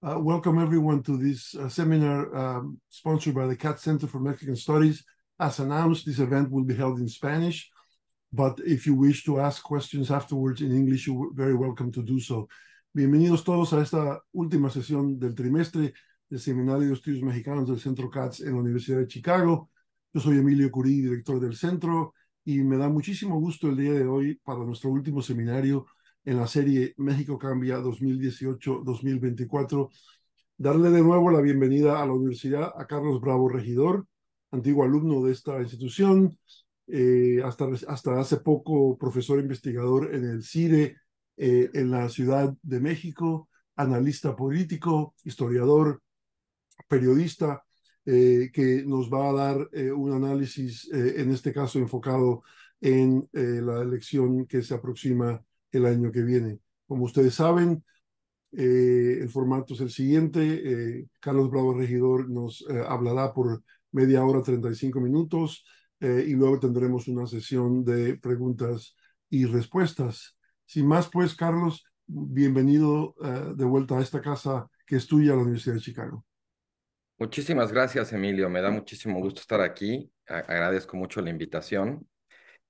Welcome everyone to this seminar sponsored by the CAT Center for Mexican Studies. As announced, this event will be held in Spanish, but if you wish to ask questions afterwards in English, you're very welcome to do so. Bienvenidos todos a esta última sesión del trimestre del Seminario de Estudios Mexicanos del Centro CATS en la Universidad de Chicago. Yo soy Emilio Curí, director del centro, y me da muchísimo gusto el día de hoy para nuestro último seminario en la serie México Cambia 2018-2024, darle de nuevo la bienvenida a la universidad a Carlos Bravo Regidor, antiguo alumno de esta institución, hasta hace poco profesor investigador en el CIDE en la Ciudad de México, analista político, historiador, periodista, que nos va a dar un análisis, en este caso enfocado en la elección que se aproxima el año que viene. Como ustedes saben, el formato es el siguiente. Carlos Bravo Regidor nos hablará por media hora, 35 minutos, y luego tendremos una sesión de preguntas y respuestas. Sin más, pues, Carlos, bienvenido de vuelta a esta casa que es tuya, la Universidad de Chicago. Muchísimas gracias, Emilio. Me da muchísimo gusto estar aquí. Agradezco mucho la invitación.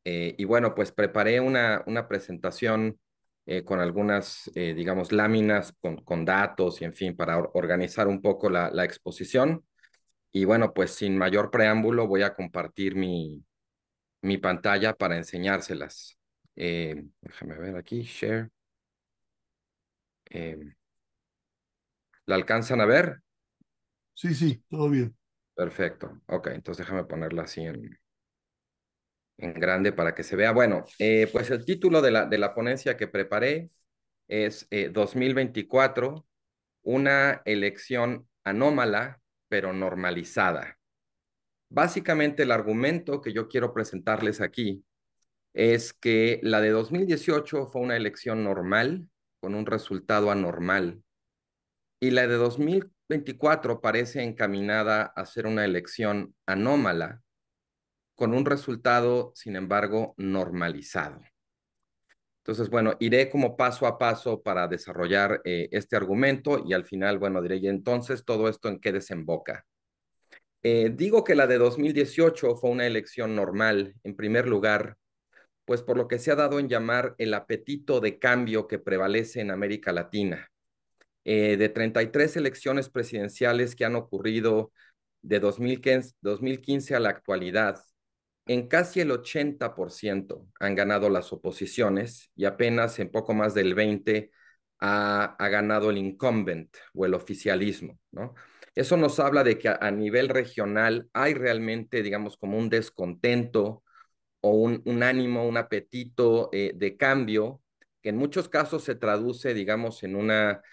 Y bueno, pues preparé una presentación con algunas, digamos, láminas con datos y, en fin, para organizar un poco la exposición. Y bueno, pues sin mayor preámbulo voy a compartir mi pantalla para enseñárselas. Déjame ver aquí, share. ¿La alcanzan a ver? Sí, sí, todo bien. Perfecto. Ok, entonces déjame ponerla así en grande para que se vea. Bueno, pues el título de la ponencia que preparé es 2024, una elección anómala pero normalizada. Básicamente el argumento que yo quiero presentarles aquí es que la de 2018 fue una elección normal con un resultado anormal y la de 2024 parece encaminada a ser una elección anómala con un resultado, sin embargo, normalizado. Entonces, bueno, iré como paso a paso para desarrollar este argumento y al final, bueno, diré, y entonces todo esto en qué desemboca. Digo que la de 2018 fue una elección normal, en primer lugar, pues por lo que se ha dado en llamar el apetito de cambio que prevalece en América Latina. De 33 elecciones presidenciales que han ocurrido de 2015 a la actualidad, en casi el 80% han ganado las oposiciones y apenas en poco más del 20% ha ganado el incumbent o el oficialismo, ¿no? Eso nos habla de que a nivel regional hay realmente, digamos, como un descontento o un ánimo, un apetito de cambio, que en muchos casos se traduce, digamos, en una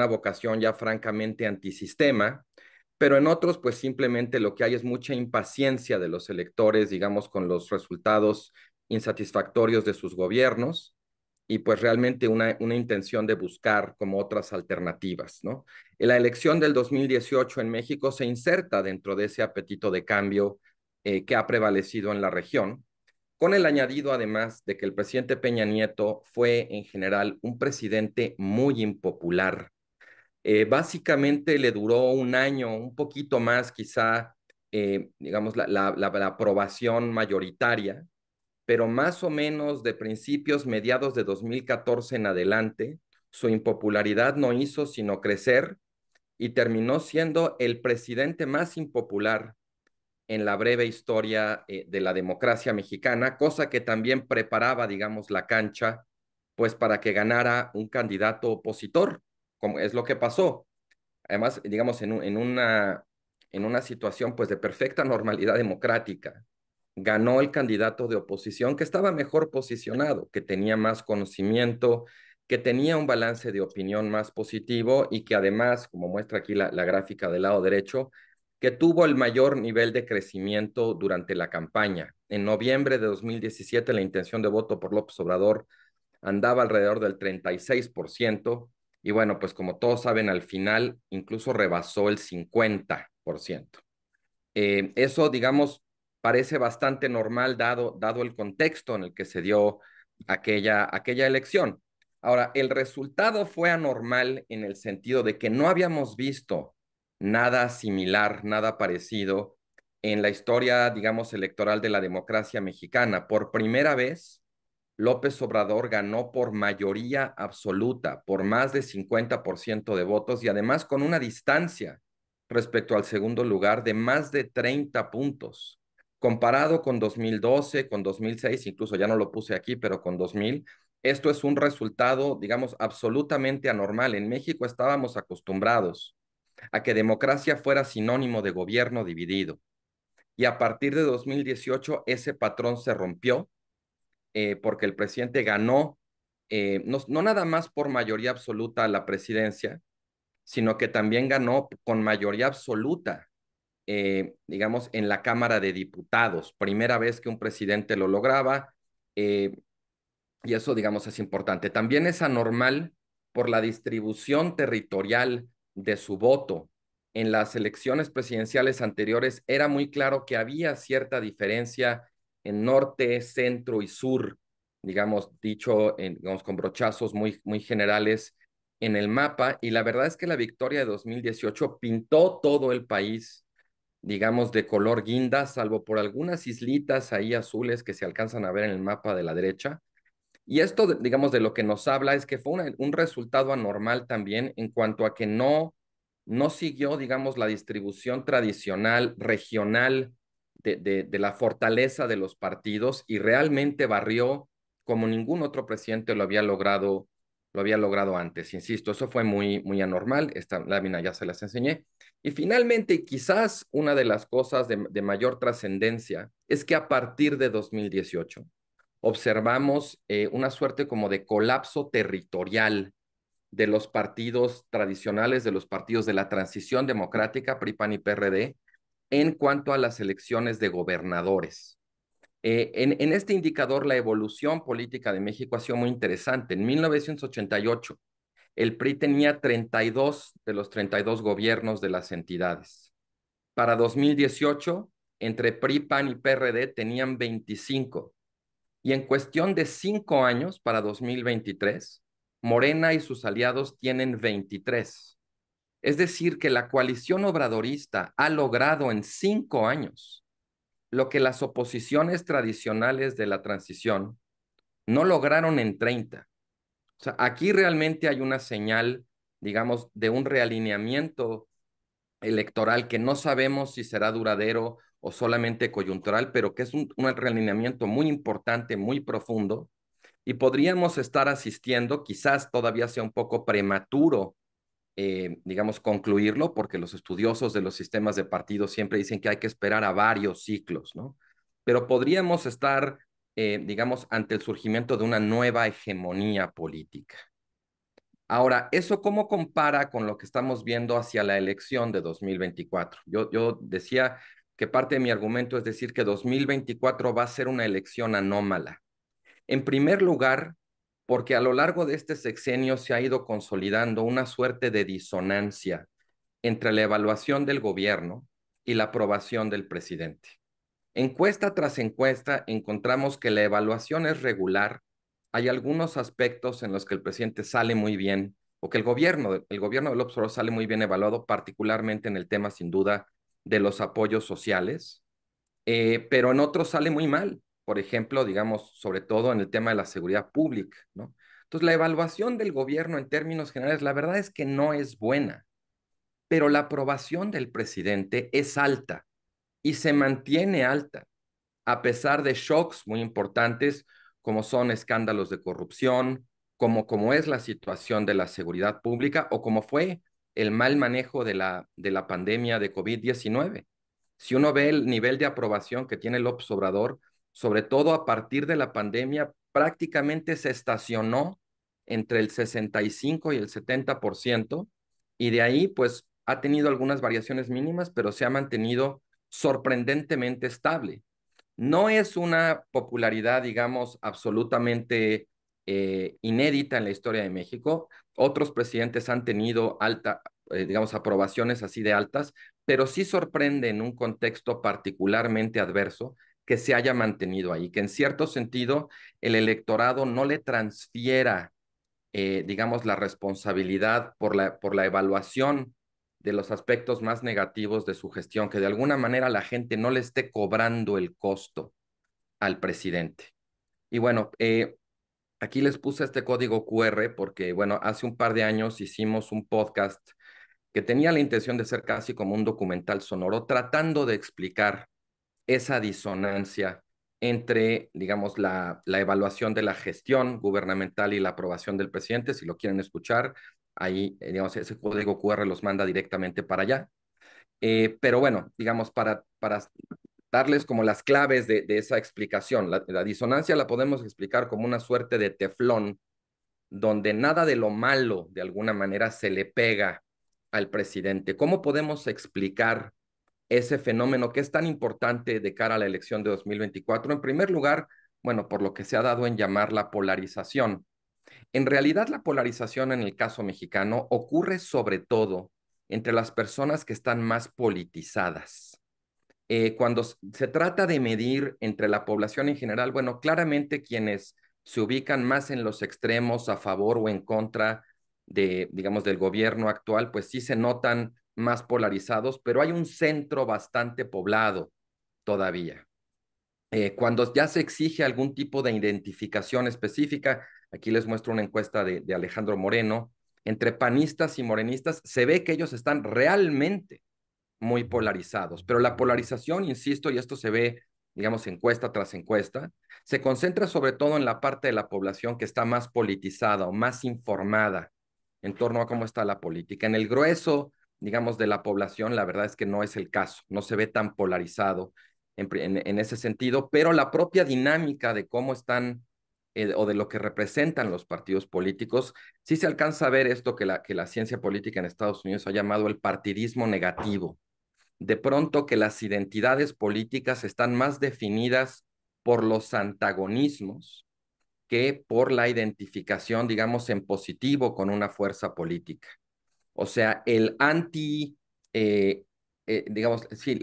vocación ya francamente antisistema, pero en otros, pues simplemente lo que hay es mucha impaciencia de los electores, digamos, con los resultados insatisfactorios de sus gobiernos y pues realmente una intención de buscar como otras alternativas, ¿no? La elección del 2018 en México se inserta dentro de ese apetito de cambio que ha prevalecido en la región, con el añadido además de que el presidente Peña Nieto fue en general un presidente muy impopular. Básicamente le duró un año, un poquito más quizá, digamos, la aprobación mayoritaria, pero más o menos de principios, mediados de 2014 en adelante, su impopularidad no hizo sino crecer y terminó siendo el presidente más impopular en la breve historia de la democracia mexicana, cosa que también preparaba, digamos, la cancha, pues para que ganara un candidato opositor, como es lo que pasó. Además, digamos, en una situación pues de perfecta normalidad democrática, ganó el candidato de oposición que estaba mejor posicionado, que tenía más conocimiento, que tenía un balance de opinión más positivo y que además, como muestra aquí la gráfica del lado derecho, que tuvo el mayor nivel de crecimiento durante la campaña. En noviembre de 2017, la intención de voto por López Obrador andaba alrededor del 36%, y bueno, pues como todos saben, al final incluso rebasó el 50%. Eso, digamos, parece bastante normal dado el contexto en el que se dio aquella elección. Ahora, el resultado fue anormal en el sentido de que no habíamos visto nada similar, nada parecido en la historia, digamos, electoral de la democracia mexicana. Por primera vez, López Obrador ganó por mayoría absoluta, por más de 50% de votos y además con una distancia respecto al segundo lugar de más de 30 puntos. Comparado con 2012, con 2006, incluso ya no lo puse aquí, pero con 2000, esto es un resultado, digamos, absolutamente anormal. En México estábamos acostumbrados a que democracia fuera sinónimo de gobierno dividido. Y a partir de 2018 ese patrón se rompió porque el presidente ganó no nada más por mayoría absoluta la presidencia, sino que también ganó con mayoría absoluta, digamos, en la Cámara de Diputados. Primera vez que un presidente lo lograba, eh, y eso, digamos, es importante. También es anormal por la distribución territorial de su voto. En las elecciones presidenciales anteriores era muy claro que había cierta diferencia en norte, centro y sur, digamos, dicho digamos, con brochazos muy generales en el mapa. Y la verdad es que la victoria de 2018 pintó todo el país, digamos, de color guinda, salvo por algunas islitas ahí azules que se alcanzan a ver en el mapa de la derecha. Y esto, digamos, de lo que nos habla es que fue un resultado anormal también en cuanto a que no siguió, digamos, la distribución tradicional, regional de la fortaleza de los partidos y realmente barrió como ningún otro presidente lo había logrado antes. Insisto, eso fue muy anormal. Esta lámina ya se las enseñé. Y finalmente, quizás una de las cosas de mayor trascendencia es que a partir de 2018 observamos una suerte como de colapso territorial de los partidos tradicionales, de los partidos de la transición democrática, PRI, PAN y PRD, en cuanto a las elecciones de gobernadores. En este indicador, la evolución política de México ha sido muy interesante. En 1988, el PRI tenía 32 de los 32 gobiernos de las entidades. Para 2018, entre PRI, PAN y PRD tenían 25. Y en cuestión de 5 años, para 2023, Morena y sus aliados tienen 23. Es decir, que la coalición obradorista ha logrado en 5 años lo que las oposiciones tradicionales de la transición no lograron en 30. O sea, aquí realmente hay una señal, digamos, de un realineamiento electoral que no sabemos si será duradero o solamente coyuntural, pero que es un realineamiento muy importante, muy profundo, y podríamos estar asistiendo, quizás todavía sea un poco prematuro, digamos, concluirlo, porque los estudiosos de los sistemas de partidos siempre dicen que hay que esperar a varios ciclos, ¿no? Pero podríamos estar, digamos, ante el surgimiento de una nueva hegemonía política. Ahora, ¿eso cómo compara con lo que estamos viendo hacia la elección de 2024? Yo decía que parte de mi argumento es decir que 2024 va a ser una elección anómala. En primer lugar, porque a lo largo de este sexenio se ha ido consolidando una suerte de disonancia entre la evaluación del gobierno y la aprobación del presidente. Encuesta tras encuesta encontramos que la evaluación es regular. Hay algunos aspectos en los que el presidente sale muy bien, o que el gobierno de López Obrador sale muy bien evaluado, particularmente en el tema, sin duda, de los apoyos sociales, pero en otros sale muy mal. Por ejemplo, digamos, sobre todo en el tema de la seguridad pública, ¿no? Entonces, la evaluación del gobierno en términos generales, la verdad es que no es buena, pero la aprobación del presidente es alta y se mantiene alta a pesar de shocks muy importantes como son escándalos de corrupción, como es la situación de la seguridad pública o como fue el mal manejo de la pandemia de COVID-19. Si uno ve el nivel de aprobación que tiene López Obrador, sobre todo a partir de la pandemia, prácticamente se estacionó entre el 65 y el 70%, y de ahí pues ha tenido algunas variaciones mínimas, pero se ha mantenido sorprendentemente estable. No es una popularidad, digamos, absolutamente inédita en la historia de México. Otros presidentes han tenido digamos, aprobaciones así de altas, pero sí sorprende en un contexto particularmente adverso que se haya mantenido ahí, que en cierto sentido el electorado no le transfiera digamos, la responsabilidad por la evaluación de los aspectos más negativos de su gestión, que de alguna manera la gente no le esté cobrando el costo al presidente. Y bueno, aquí les puse este código QR porque, bueno, hace un par de años hicimos un podcast que tenía la intención de ser casi como un documental sonoro, tratando de explicar esa disonancia entre, digamos, la evaluación de la gestión gubernamental y la aprobación del presidente. Si lo quieren escuchar, ahí, digamos, ese código QR los manda directamente para allá. Pero bueno, digamos, para darles como las claves de esa explicación, la disonancia la podemos explicar como una suerte de teflón, donde nada de lo malo, de alguna manera, se le pega al presidente. ¿Cómo podemos explicar ese fenómeno que es tan importante de cara a la elección de 2024? En primer lugar, bueno, por lo que se ha dado en llamar la polarización. En realidad, la polarización en el caso mexicano ocurre sobre todo entre las personas que están más politizadas. Cuando se trata de medir entre la población en general, bueno, claramente quienes se ubican más en los extremos a favor o en contra de, digamos, del gobierno actual, pues sí se notan más polarizados, pero hay un centro bastante poblado todavía. Cuando ya se exige algún tipo de identificación específica, aquí les muestro una encuesta de Alejandro Moreno, entre panistas y morenistas, se ve que ellos están realmente muy polarizados, pero la polarización, insisto, y esto se ve, digamos, encuesta tras encuesta, se concentra sobre todo en la parte de la población que está más politizada o más informada en torno a cómo está la política. En el grueso, digamos, de la población, la verdad es que no es el caso, no se ve tan polarizado en ese sentido, pero la propia dinámica de cómo están o de lo que representan los partidos políticos, sí se alcanza a ver esto que la ciencia política en Estados Unidos ha llamado el partidismo negativo. De pronto que las identidades políticas están más definidas por los antagonismos que por la identificación, digamos, en positivo con una fuerza política. O sea, digamos, sí,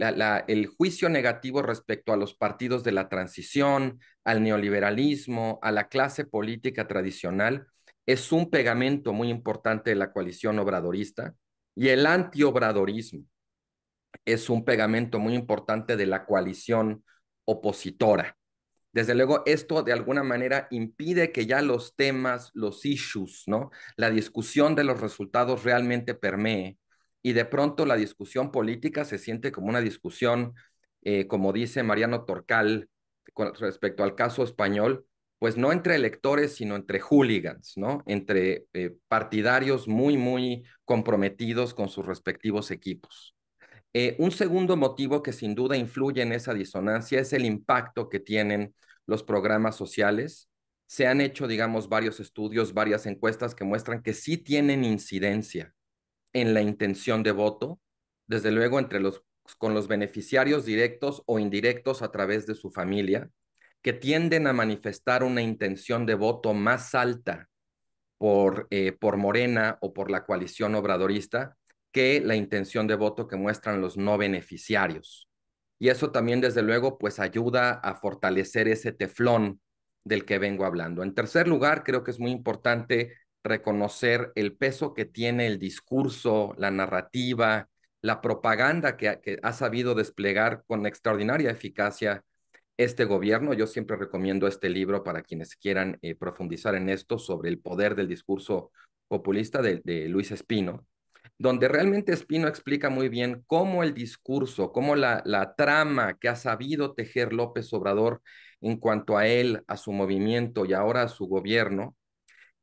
el juicio negativo respecto a los partidos de la transición, al neoliberalismo, a la clase política tradicional, es un pegamento muy importante de la coalición obradorista, y el antiobradorismo es un pegamento muy importante de la coalición opositora. Desde luego, esto de alguna manera impide que ya los temas, los issues, ¿no? La discusión de los resultados realmente permee, y de pronto la discusión política se siente como una discusión, como dice Mariano Torcal con respecto al caso español, pues no entre electores, sino entre hooligans, ¿no? Entre partidarios muy, muy comprometidos con sus respectivos equipos. Un segundo motivo que sin duda influye en esa disonancia es el impacto que tienen los programas sociales. Se han hecho, digamos, varios estudios, varias encuestas que muestran que sí tienen incidencia en la intención de voto, desde luego con los beneficiarios directos o indirectos a través de su familia, que tienden a manifestar una intención de voto más alta por Morena o por la coalición obradorista que la intención de voto que muestran los no beneficiarios. Y eso también, desde luego, pues ayuda a fortalecer ese teflón del que vengo hablando. En tercer lugar, creo que es muy importante reconocer el peso que tiene el discurso, la narrativa, la propaganda que ha sabido desplegar con extraordinaria eficacia este gobierno. Yo siempre recomiendo este libro para quienes quieran profundizar en esto sobre el poder del discurso populista de Luis Espino, donde realmente Espino explica muy bien cómo el discurso, cómo la trama que ha sabido tejer López Obrador en cuanto a él, a su movimiento y ahora a su gobierno,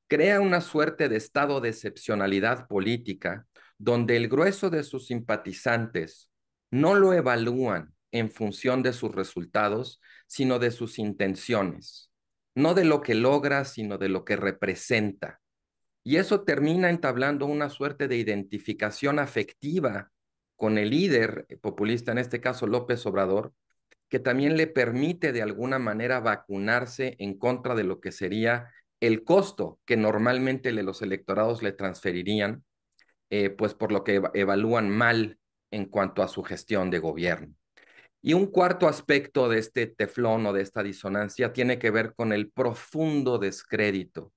crea una suerte de estado de excepcionalidad política donde el grueso de sus simpatizantes no lo evalúan en función de sus resultados, sino de sus intenciones, no de lo que logra, sino de lo que representa. Y eso termina entablando una suerte de identificación afectiva con el líder populista, en este caso López Obrador, que también le permite de alguna manera vacunarse en contra de lo que sería el costo que normalmente los electorados le transferirían, pues por lo que evalúan mal en cuanto a su gestión de gobierno. Y un cuarto aspecto de este teflón o de esta disonancia tiene que ver con el profundo descrédito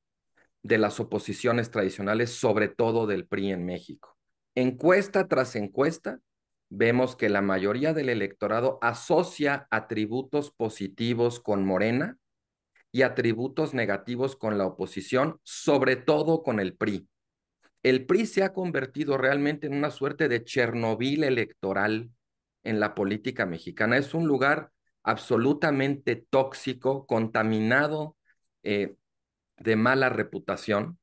de las oposiciones tradicionales, sobre todo del PRI en México. Encuesta tras encuesta, vemos que la mayoría del electorado asocia atributos positivos con Morena y atributos negativos con la oposición, sobre todo con el PRI. El PRI se ha convertido realmente en una suerte de Chernobyl electoral en la política mexicana. Es un lugar absolutamente tóxico, contaminado, de mala reputación,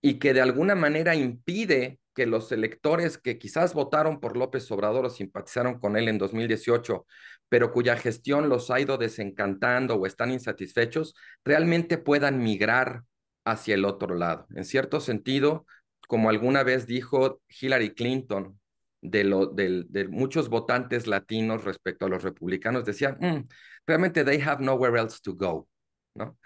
y que de alguna manera impide que los electores que quizás votaron por López Obrador o simpatizaron con él en 2018, pero cuya gestión los ha ido desencantando o están insatisfechos, realmente puedan migrar hacia el otro lado. En cierto sentido, como alguna vez dijo Hillary Clinton, de muchos votantes latinos respecto a los republicanos, decían, realmente they have nowhere else to go, ¿no?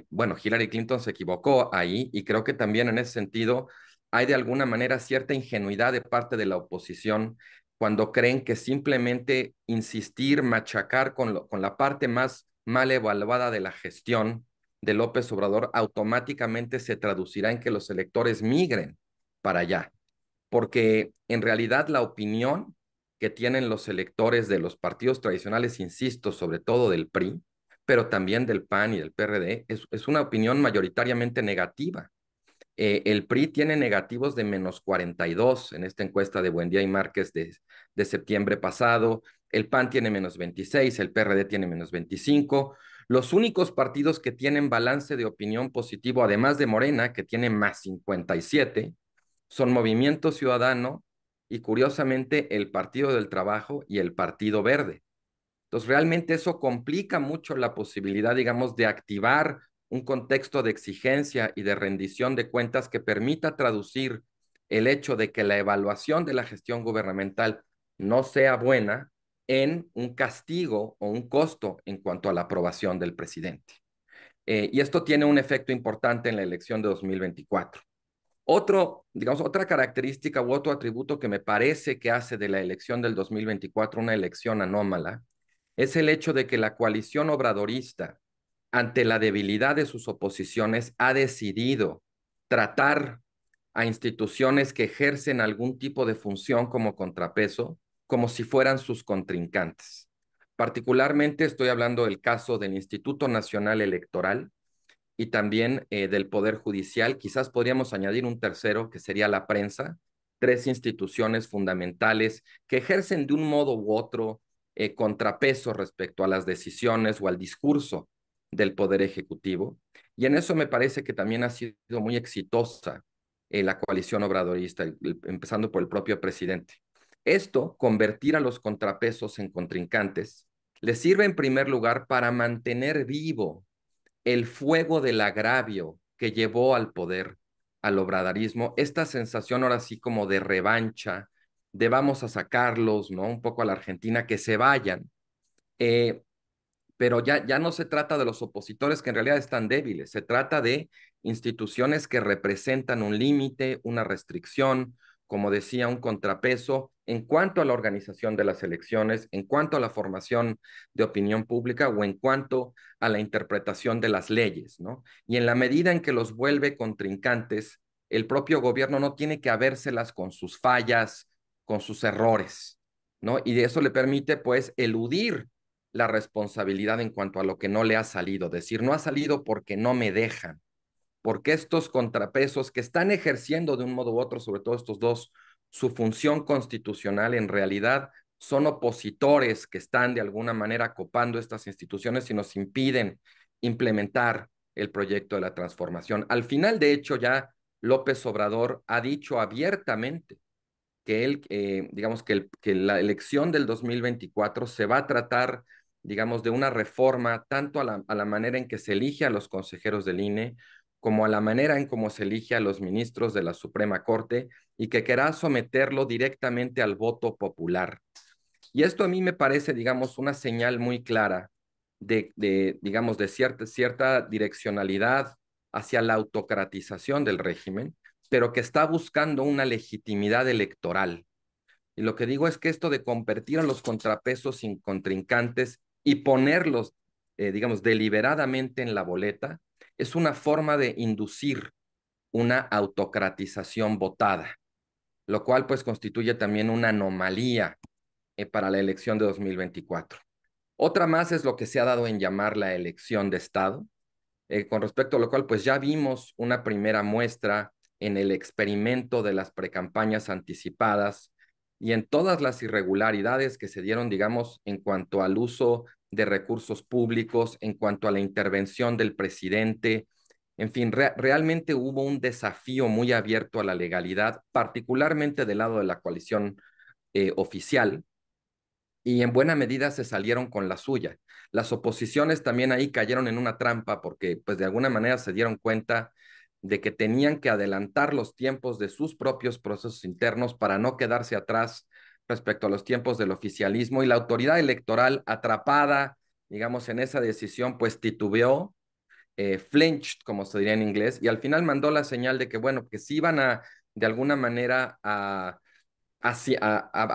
Bueno, Hillary Clinton se equivocó ahí y creo que también en ese sentido hay de alguna manera cierta ingenuidad de parte de la oposición cuando creen que simplemente insistir, machacar con la parte más mal evaluada de la gestión de López Obrador automáticamente se traducirá en que los electores migren para allá, porque en realidad la opinión que tienen los electores de los partidos tradicionales, insisto, sobre todo del PRI, pero también del PAN y del PRD, es una opinión mayoritariamente negativa. El PRI tiene negativos de -42 en esta encuesta de Buendía y Márquez de septiembre pasado, el PAN tiene -26, el PRD tiene -25. Los únicos partidos que tienen balance de opinión positivo, además de Morena, que tiene +57, son Movimiento Ciudadano y curiosamente el Partido del Trabajo y el Partido Verde. Entonces, realmente eso complica mucho la posibilidad, digamos, de activar un contexto de exigencia y de rendición de cuentas que permita traducir el hecho de que la evaluación de la gestión gubernamental no sea buena en un castigo o un costo en cuanto a la aprobación del presidente. Y esto tiene un efecto importante en la elección de 2024. Otra característica u otro atributo que me parece que hace de la elección del 2024 una elección anómala es el hecho de que la coalición obradorista, ante la debilidad de sus oposiciones, ha decidido tratar a instituciones que ejercen algún tipo de función como contrapeso como si fueran sus contrincantes. Particularmente estoy hablando del caso del Instituto Nacional Electoral, y también del Poder Judicial. Quizás podríamos añadir un tercero, que sería la prensa, tres instituciones fundamentales que ejercen de un modo u otro contrapeso respecto a las decisiones o al discurso del Poder Ejecutivo. Y en eso me parece que también ha sido muy exitosa la coalición obradorista, empezando por el propio presidente. Esto, convertir a los contrapesos en contrincantes, le sirve en primer lugar para mantener vivo el fuego del agravio que llevó al poder al obradorismo, esta sensación ahora sí como de revancha, de vamos a sacarlos, ¿no? Un poco a la Argentina, que se vayan. Eh, pero ya no se trata de los opositores que en realidad están débiles, se trata de instituciones que representan un límite, una restricción, como decía, un contrapeso en cuanto a la organización de las elecciones, en cuanto a la formación de opinión pública o en cuanto a la interpretación de las leyes, ¿no? Y en la medida en que los vuelve contrincantes, el propio gobierno no tiene que habérselas con sus fallas, con sus errores, ¿no? Y de eso le permite, pues, eludir la responsabilidad en cuanto a lo que no le ha salido, decir, no ha salido porque no me dejan, porque estos contrapesos que están ejerciendo de un modo u otro, sobre todo estos dos, su función constitucional en realidad son opositores que están de alguna manera copando estas instituciones y nos impiden implementar el proyecto de la transformación. Al final, de hecho, ya López Obrador ha dicho abiertamente que él, digamos que la elección del 2024 se va a tratar, digamos, de una reforma tanto a la manera en que se elige a los consejeros del INE, como a la manera en cómo se elige a los ministros de la Suprema Corte, y que querrá someterlo directamente al voto popular. Y esto a mí me parece, digamos, una señal muy clara digamos, de cierta direccionalidad hacia la autocratización del régimen, pero que está buscando una legitimidad electoral. Y lo que digo es que esto de convertir a los contrapesos sin contrincantes y ponerlos, digamos, deliberadamente en la boleta, es una forma de inducir una autocratización votada, lo cual pues constituye también una anomalía para la elección de 2024. Otra más es lo que se ha dado en llamar la elección de Estado, con respecto a lo cual pues ya vimos una primera muestra en el experimento de las precampañas anticipadas y en todas las irregularidades que se dieron, digamos, en cuanto al uso de recursos públicos, en cuanto a la intervención del presidente. En fin, realmente hubo un desafío muy abierto a la legalidad, particularmente del lado de la coalición oficial, y en buena medida se salieron con la suya. Las oposiciones también ahí cayeron en una trampa porque pues de alguna manera se dieron cuenta de que tenían que adelantar los tiempos de sus propios procesos internos para no quedarse atrás respecto a los tiempos del oficialismo, y la autoridad electoral, atrapada, digamos, en esa decisión, pues titubeó, flinched, como se diría en inglés, y al final mandó la señal de que, bueno, que sí iban a, de alguna manera, a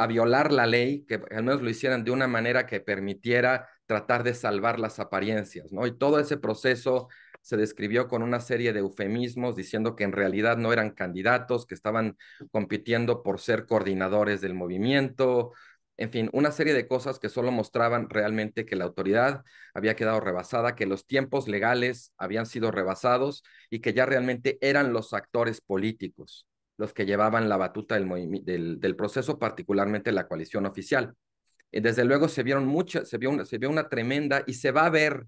violar la ley, que al menos lo hicieran de una manera que permitiera tratar de salvar las apariencias, ¿no? Y todo ese proceso se describió con una serie de eufemismos, diciendo que en realidad no eran candidatos, que estaban compitiendo por ser coordinadores del movimiento, en fin, una serie de cosas que solo mostraban realmente que la autoridad había quedado rebasada, que los tiempos legales habían sido rebasados y que ya realmente eran los actores políticos los que llevaban la batuta del proceso, particularmente la coalición oficial. Desde luego se vio una tremenda, y se va a ver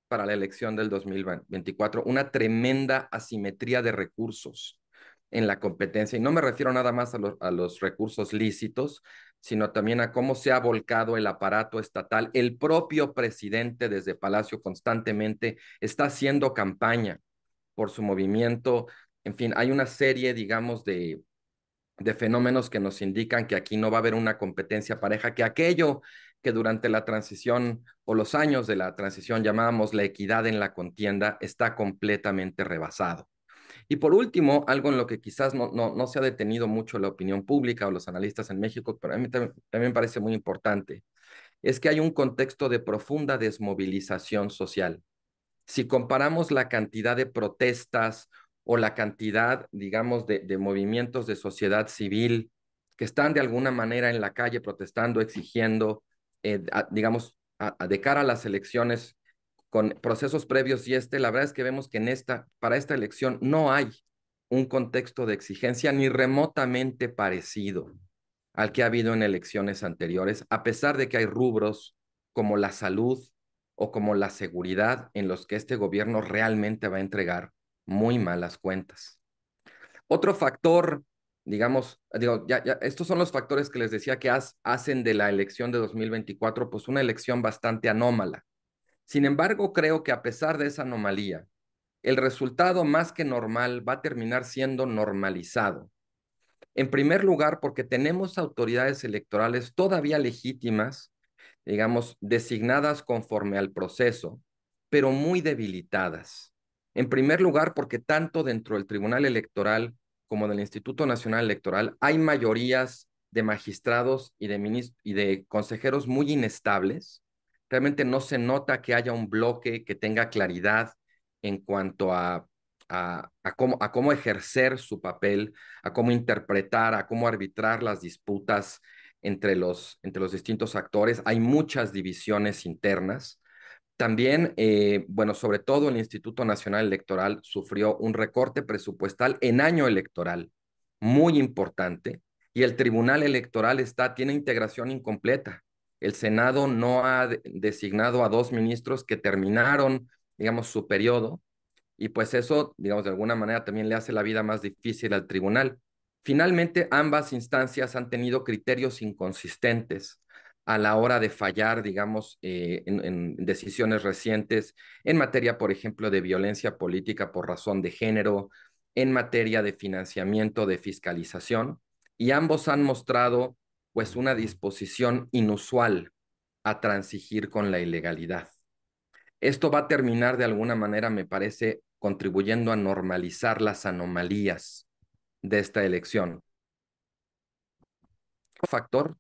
para la elección del 2024, una tremenda asimetría de recursos en la competencia. Y no me refiero nada más a los recursos lícitos, sino también a cómo se ha volcado el aparato estatal. El propio presidente desde Palacio constantemente está haciendo campaña por su movimiento. En fin, hay una serie, digamos, de fenómenos que nos indican que aquí no va a haber una competencia pareja, que aquello que durante la transición o los años de la transición llamábamos la equidad en la contienda está completamente rebasado. Y por último, algo en lo que quizás no se ha detenido mucho la opinión pública o los analistas en México, pero a mí también me parece muy importante, es que hay un contexto de profunda desmovilización social. Si comparamos la cantidad de protestas o la cantidad, digamos, de movimientos de sociedad civil que están de alguna manera en la calle protestando, exigiendo, digamos, de cara a las elecciones con procesos previos y la verdad es que vemos que para esta elección no hay un contexto de exigencia ni remotamente parecido al que ha habido en elecciones anteriores, a pesar de que hay rubros como la salud o como la seguridad en los que este gobierno realmente va a entregar muy malas cuentas. Otro factor, digamos, estos son los factores que les decía que hacen de la elección de 2024 pues una elección bastante anómala. Sin embargo, creo que a pesar de esa anomalía, el resultado más que normal va a terminar siendo normalizado. En primer lugar, porque tenemos autoridades electorales todavía legítimas, digamos, designadas conforme al proceso, pero muy debilitadas. En primer lugar, porque tanto dentro del Tribunal Electoral como del Instituto Nacional Electoral hay mayorías de magistrados y de consejeros muy inestables. Realmente no se nota que haya un bloque que tenga claridad en cuanto a cómo ejercer su papel, a cómo interpretar, a cómo arbitrar las disputas entre los distintos actores. Hay muchas divisiones internas. También, bueno, sobre todo el Instituto Nacional Electoral sufrió un recorte presupuestal en año electoral muy importante, y el Tribunal Electoral tiene integración incompleta. El Senado no ha designado a 2 ministros que terminaron, digamos, su periodo, y pues eso, digamos, de alguna manera también le hace la vida más difícil al tribunal. Finalmente, ambas instancias han tenido criterios inconsistentes a la hora de fallar, digamos, en decisiones recientes en materia, por ejemplo, de violencia política por razón de género, en materia de financiamiento, de fiscalización, y ambos han mostrado, pues, una disposición inusual a transigir con la ilegalidad. Esto va a terminar de alguna manera, me parece, contribuyendo a normalizar las anomalías de esta elección. Un factor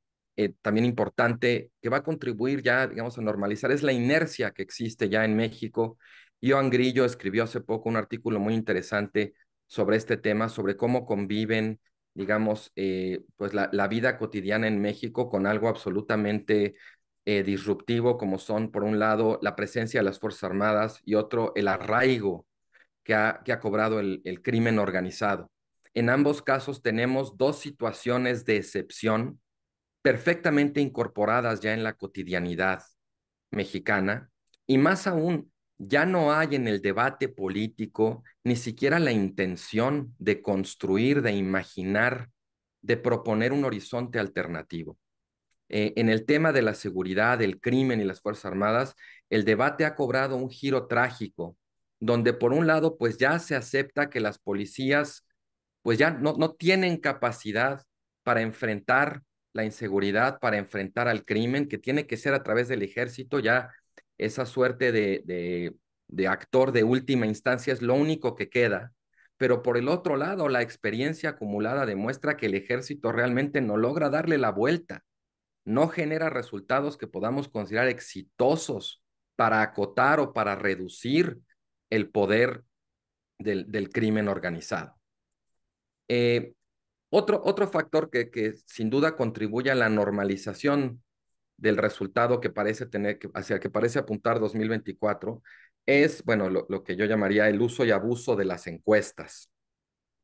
también importante que va a contribuir ya, digamos, a normalizar es la inercia que existe ya en México Ioan Grillo escribió hace poco un artículo muy interesante sobre este tema, sobre cómo conviven, digamos, pues la vida cotidiana en México con algo absolutamente disruptivo, como son, por un lado, la presencia de las Fuerzas Armadas y otro, el arraigo que ha cobrado el crimen organizado. En ambos casos tenemos dos situaciones de excepción perfectamente incorporadas ya en la cotidianidad mexicana, y más aún, ya no hay en el debate político ni siquiera la intención de construir, de imaginar, de proponer un horizonte alternativo. En el tema de la seguridad, el crimen y las Fuerzas Armadas, el debate ha cobrado un giro trágico, donde por un lado, pues ya se acepta que las policías, pues ya no tienen capacidad para enfrentar la inseguridad, para enfrentar al crimen, que tiene que ser a través del ejército, ya esa suerte de actor de última instancia es lo único que queda. Pero por el otro lado, la experiencia acumulada demuestra que el ejército realmente no logra darle la vuelta, no genera resultados que podamos considerar exitosos para acotar o para reducir el poder del crimen organizado. Eh, otro factor que sin duda contribuye a la normalización del resultado que parece tener, hacia el que parece apuntar 2024, es, bueno, lo que yo llamaría el uso y abuso de las encuestas.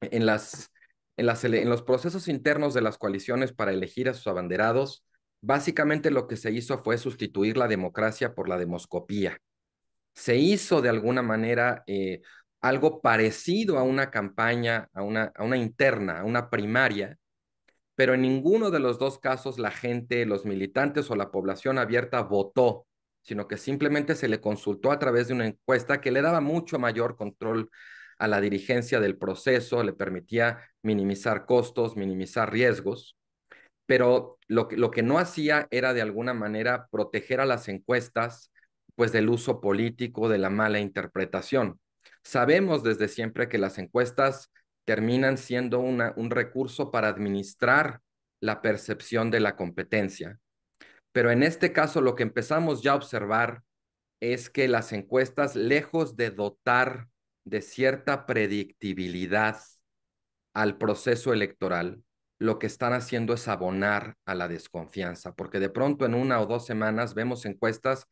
En, las, en los procesos internos de las coaliciones para elegir a sus abanderados, básicamente lo que se hizo fue sustituir la democracia por la demoscopía. Se hizo de alguna manera algo parecido a una campaña, a una interna, a una primaria, pero en ninguno de los dos casos la gente, los militantes o la población abierta votó, sino que simplemente se le consultó a través de una encuesta que le daba mucho mayor control a la dirigencia del proceso, le permitía minimizar costos, minimizar riesgos, pero lo que no hacía era de alguna manera proteger a las encuestas pues del uso político, de la mala interpretación. Sabemos desde siempre que las encuestas terminan siendo un recurso para administrar la percepción de la competencia, pero en este caso lo que empezamos ya a observar es que las encuestas, lejos de dotar de cierta predictibilidad al proceso electoral, lo que están haciendo es abonar a la desconfianza, porque de pronto en 1 o 2 semanas vemos encuestas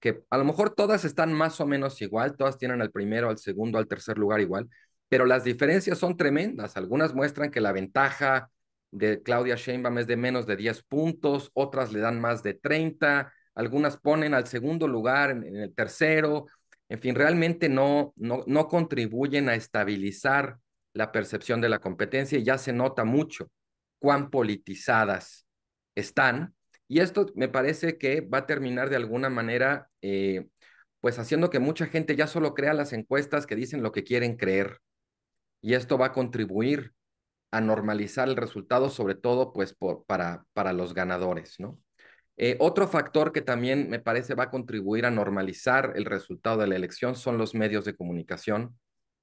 que a lo mejor todas están más o menos igual, todas tienen al primero, al segundo, al tercer lugar igual, pero las diferencias son tremendas. Algunas muestran que la ventaja de Claudia Sheinbaum es de menos de 10 puntos, otras le dan más de 30, algunas ponen al segundo lugar en el tercero. En fin, realmente no contribuyen a estabilizar la percepción de la competencia, y ya se nota mucho cuán politizadas están, y esto me parece que va a terminar de alguna manera pues haciendo que mucha gente ya solo crea las encuestas que dicen lo que quieren creer, y esto va a contribuir a normalizar el resultado, sobre todo pues para los ganadores, ¿no? Otro factor que también me parece va a contribuir a normalizar el resultado de la elección son los medios de comunicación,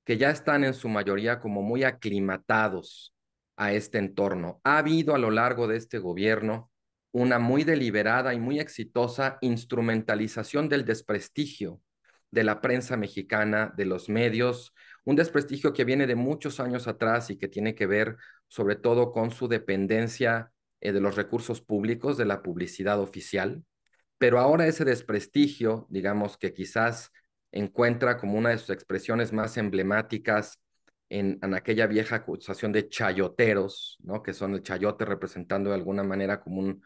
que ya están en su mayoría como muy aclimatados a este entorno. Ha habido a lo largo de este gobierno una muy deliberada y muy exitosa instrumentalización del desprestigio de la prensa mexicana, de los medios, un desprestigio que viene de muchos años atrás y que tiene que ver sobre todo con su dependencia de los recursos públicos, de la publicidad oficial, pero ahora ese desprestigio, digamos que quizás encuentra como una de sus expresiones más emblemáticas en aquella vieja acusación de chayoteros, ¿no? Que son el chayote representando de alguna manera como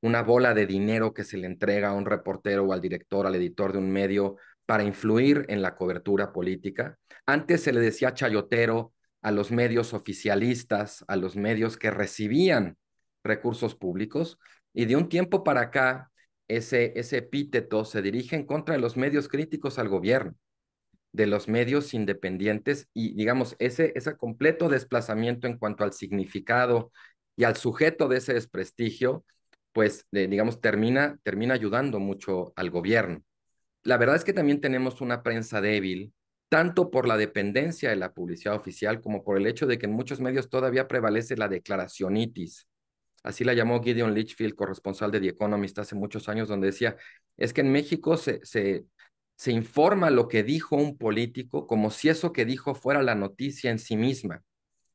una bola de dinero que se le entrega a un reportero o al director, al editor de un medio para influir en la cobertura política. Antes se le decía chayotero a los medios oficialistas, a los medios que recibían recursos públicos, y de un tiempo para acá ese epíteto se dirige en contra de los medios críticos al gobierno, de los medios independientes, y digamos, ese completo desplazamiento en cuanto al significado y al sujeto de ese desprestigio, pues, digamos, termina ayudando mucho al gobierno. La verdad es que también tenemos una prensa débil, tanto por la dependencia de la publicidad oficial como por el hecho de que en muchos medios todavía prevalece la declaracionitis. Así la llamó Gideon Lichfield, corresponsal de The Economist hace muchos años, donde decía, es que en México se informa lo que dijo un político como si eso que dijo fuera la noticia en sí misma.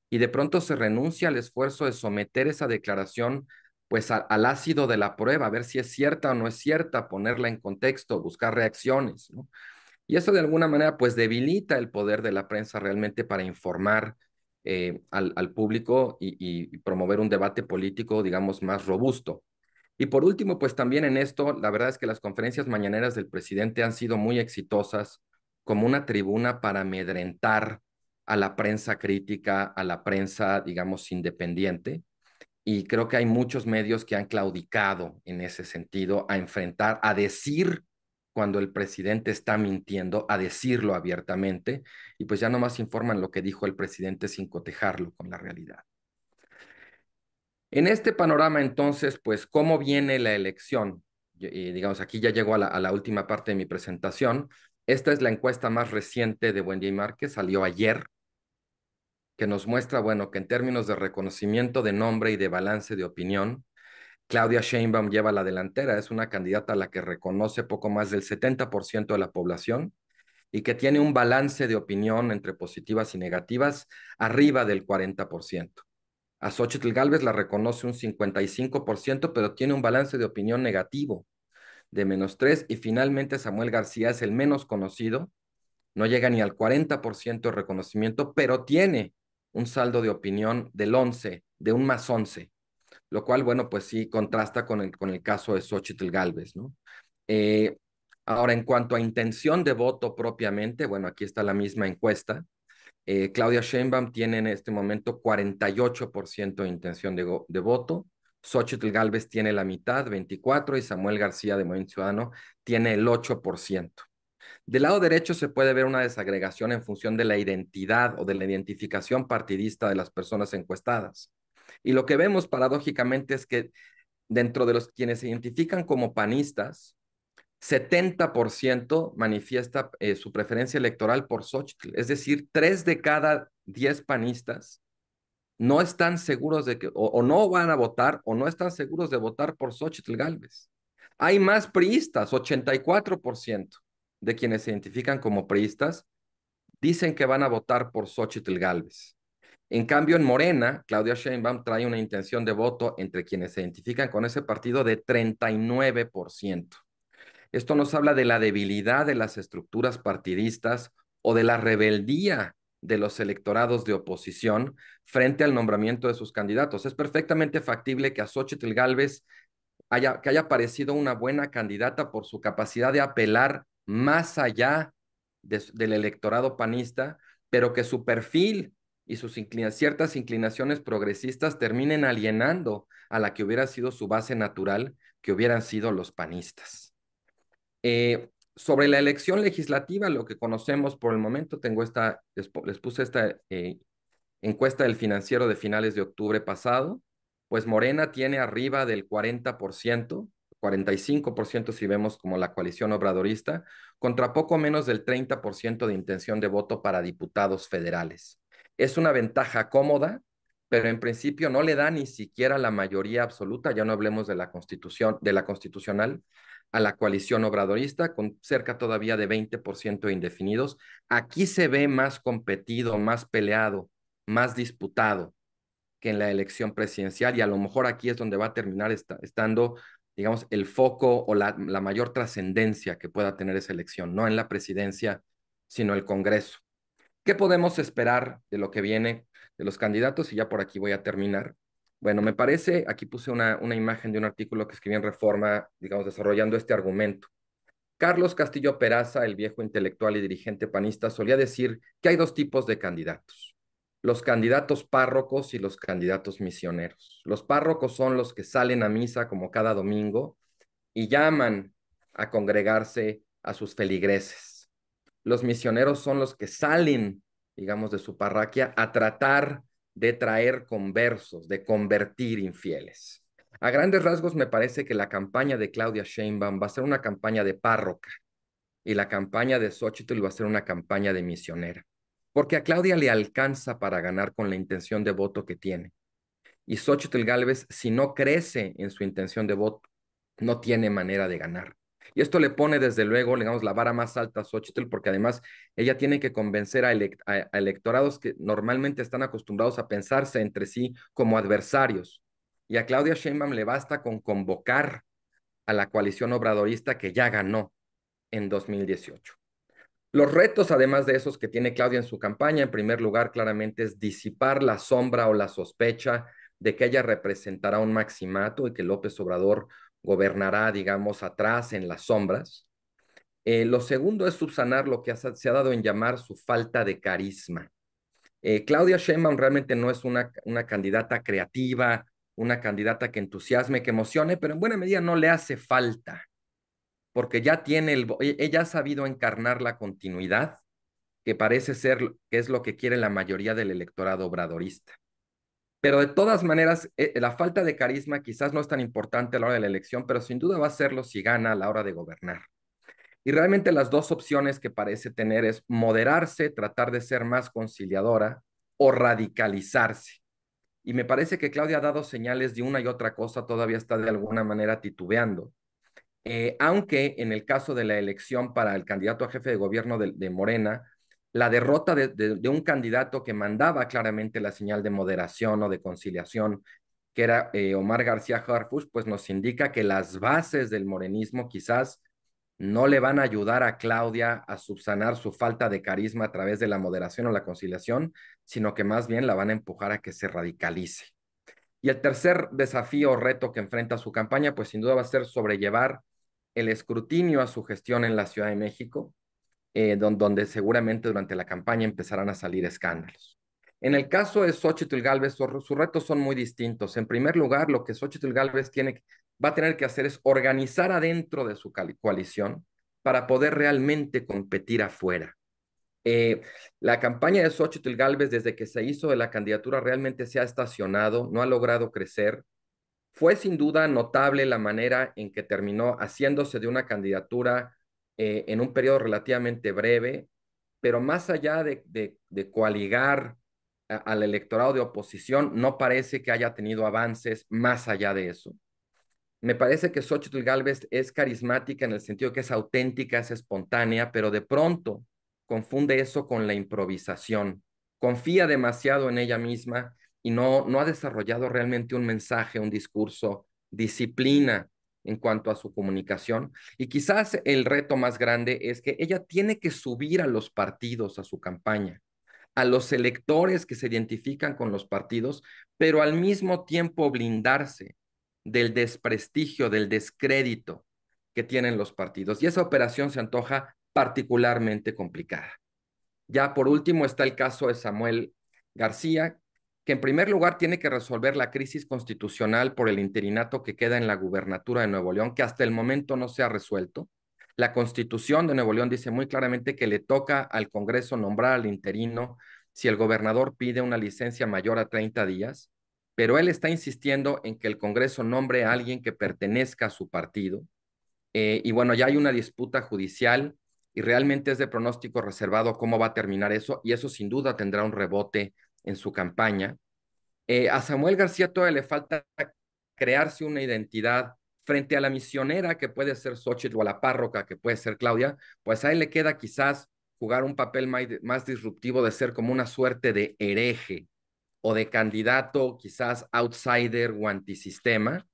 Y de pronto se renuncia al esfuerzo de someter esa declaración pues al ácido de la prueba, a ver si es cierta o no es cierta, ponerla en contexto, buscar reacciones, ¿no? Y eso de alguna manera pues debilita el poder de la prensa realmente para informar al público y promover un debate político, digamos, más robusto. Y por último, pues también en esto, la verdad es que las conferencias mañaneras del presidente han sido muy exitosas como una tribuna para amedrentar a la prensa crítica, a la prensa, digamos, independiente. Y creo que hay muchos medios que han claudicado en ese sentido a enfrentar, a decir cuando el presidente está mintiendo, a decirlo abiertamente, y pues ya nomás informan lo que dijo el presidente sin cotejarlo con la realidad. En este panorama, entonces, pues, ¿cómo viene la elección? Y, digamos, aquí ya llego a la última parte de mi presentación. Esta es la encuesta más reciente de Buendía y Márquez, salió ayer, que nos muestra, bueno, que en términos de reconocimiento de nombre y de balance de opinión, Claudia Sheinbaum lleva la delantera, es una candidata a la que reconoce poco más del 70% de la población y que tiene un balance de opinión entre positivas y negativas arriba del 40%. A Xóchitl Gálvez la reconoce un 55%, pero tiene un balance de opinión negativo de -3. Y finalmente Samuel García es el menos conocido, no llega ni al 40% de reconocimiento, pero tiene un saldo de opinión del 11, de un +11, lo cual, bueno, pues sí contrasta con el caso de Xóchitl Gálvez, ¿no? Eh, Ahora, en cuanto a intención de voto propiamente, bueno, aquí está la misma encuesta. Claudia Sheinbaum tiene en este momento 48% de intención de voto. Xóchitl Gálvez tiene la mitad, 24%, y Samuel García de Movimiento Ciudadano tiene el 8%. Del lado derecho se puede ver una desagregación en función de la identidad o de la identificación partidista de las personas encuestadas. Y lo que vemos paradójicamente es que dentro de los quienes se identifican como panistas, 70% manifiesta su preferencia electoral por Xóchitl. Es decir, 3 de cada 10 panistas no están seguros de que, o no van a votar, o no están seguros de votar por Xóchitl Gálvez. Hay más priistas, 84% de quienes se identifican como priistas dicen que van a votar por Xóchitl Gálvez. En cambio, en Morena, Claudia Sheinbaum trae una intención de voto entre quienes se identifican con ese partido de 39%. Esto nos habla de la debilidad de las estructuras partidistas o de la rebeldía de los electorados de oposición frente al nombramiento de sus candidatos. Es perfectamente factible que a Xóchitl Gálvez que haya parecido una buena candidata por su capacidad de apelar más allá del electorado panista, pero que su perfil y sus ciertas inclinaciones progresistas terminen alienando a la que hubiera sido su base natural, que hubieran sido los panistas. Sobre la elección legislativa, lo que conocemos por el momento, les puse esta encuesta del Financiero de finales de octubre pasado, pues Morena tiene arriba del 40%, 45% si vemos como la coalición obradorista, contra poco menos del 30% de intención de voto para diputados federales. Es una ventaja cómoda, pero en principio no le da ni siquiera la mayoría absoluta, ya no hablemos de la Constitución, de la constitucional, a la coalición obradorista, con cerca todavía de 20% de indefinidos. Aquí se ve más competido, más peleado, más disputado que en la elección presidencial, y a lo mejor aquí es donde va a terminar estando, digamos, el foco o la mayor trascendencia que pueda tener esa elección, no en la presidencia, sino el Congreso. ¿Qué podemos esperar de lo que viene de los candidatos? Y ya por aquí voy a terminar. Bueno, me parece, aquí puse una imagen de un artículo que escribí en Reforma, digamos, desarrollando este argumento. Carlos Castillo Peraza, el viejo intelectual y dirigente panista, solía decir que hay dos tipos de candidatos: los candidatos párrocos y los candidatos misioneros. Los párrocos son los que salen a misa como cada domingo y llaman a congregarse a sus feligreses. Los misioneros son los que salen, digamos, de su parroquia a tratar de traer conversos, de convertir infieles. A grandes rasgos, me parece que la campaña de Claudia Sheinbaum va a ser una campaña de párroca y la campaña de Xóchitl va a ser una campaña de misionera. Porque a Claudia le alcanza para ganar con la intención de voto que tiene. Y Xóchitl Gálvez, si no crece en su intención de voto, no tiene manera de ganar. Y esto le pone, desde luego, digamos, la vara más alta a Xochitl, porque además ella tiene que convencer a electorados que normalmente están acostumbrados a pensarse entre sí como adversarios. Y a Claudia Sheinbaum le basta con convocar a la coalición obradorista que ya ganó en 2018. Los retos, además de esos que tiene Claudia en su campaña, en primer lugar, claramente es disipar la sombra o la sospecha de que ella representará un maximato y que López Obrador gobernará, digamos, atrás en las sombras. Lo segundo es subsanar lo que se ha dado en llamar su falta de carisma. Claudia Sheinbaum realmente no es una candidata creativa, una candidata que entusiasme, que emocione, pero en buena medida no le hace falta, porque ya tiene ella ha sabido encarnar la continuidad, que parece ser que es lo que quiere la mayoría del electorado obradorista. Pero de todas maneras, la falta de carisma quizás no es tan importante a la hora de la elección, pero sin duda va a serlo si gana a la hora de gobernar. Y realmente las dos opciones que parece tener es moderarse, tratar de ser más conciliadora o radicalizarse. Y me parece que Claudia ha dado señales de una y otra cosa, todavía está de alguna manera titubeando. Aunque en el caso de la elección para el candidato a jefe de gobierno de Morena, la derrota de un candidato que mandaba claramente la señal de moderación o de conciliación, que era Omar García Harfuch, pues nos indica que las bases del morenismo quizás no le van a ayudar a Claudia a subsanar su falta de carisma a través de la moderación o la conciliación, sino que más bien la van a empujar a que se radicalice. Y el tercer desafío o reto que enfrenta su campaña, pues sin duda va a ser sobrellevar el escrutinio a su gestión en la Ciudad de México, donde seguramente durante la campaña empezarán a salir escándalos. En el caso de Xochitl Gálvez, sus retos son muy distintos. En primer lugar, lo que Xochitl Gálvez va a tener que hacer es organizar adentro de su coalición para poder realmente competir afuera. Eh, la campaña de Xochitl Gálvez, desde que se hizo de la candidatura, realmente se ha estacionado, no ha logrado crecer. Fue sin duda notable la manera en que terminó haciéndose de una candidatura en un periodo relativamente breve, pero más allá de coaligar al electorado de oposición, no parece que haya tenido avances más allá de eso. Me parece que Xochitl Gálvez es carismática en el sentido que es auténtica, es espontánea, pero de pronto confunde eso con la improvisación. Confía demasiado en ella misma y no ha desarrollado realmente un mensaje, un discurso, disciplina en cuanto a su comunicación. Y quizás el reto más grande es que ella tiene que subir a los partidos a su campaña, a los electores que se identifican con los partidos, pero al mismo tiempo blindarse del desprestigio, del descrédito que tienen los partidos. Y esa operación se antoja particularmente complicada. Ya por último está el caso de Samuel García, que en primer lugar tiene que resolver la crisis constitucional por el interinato que queda en la gubernatura de Nuevo León, que hasta el momento no se ha resuelto. La Constitución de Nuevo León dice muy claramente que le toca al Congreso nombrar al interino si el gobernador pide una licencia mayor a 30 días, pero él está insistiendo en que el Congreso nombre a alguien que pertenezca a su partido. Y bueno, ya hay una disputa judicial y realmente es de pronóstico reservado cómo va a terminar eso, y eso sin duda tendrá un rebote en su campaña. A Samuel García todavía le falta crearse una identidad frente a la misionera que puede ser Xochitl o a la párroca que puede ser Claudia, pues a él le queda quizás jugar un papel más disruptivo de ser como una suerte de hereje o de candidato quizás outsider o antisistema.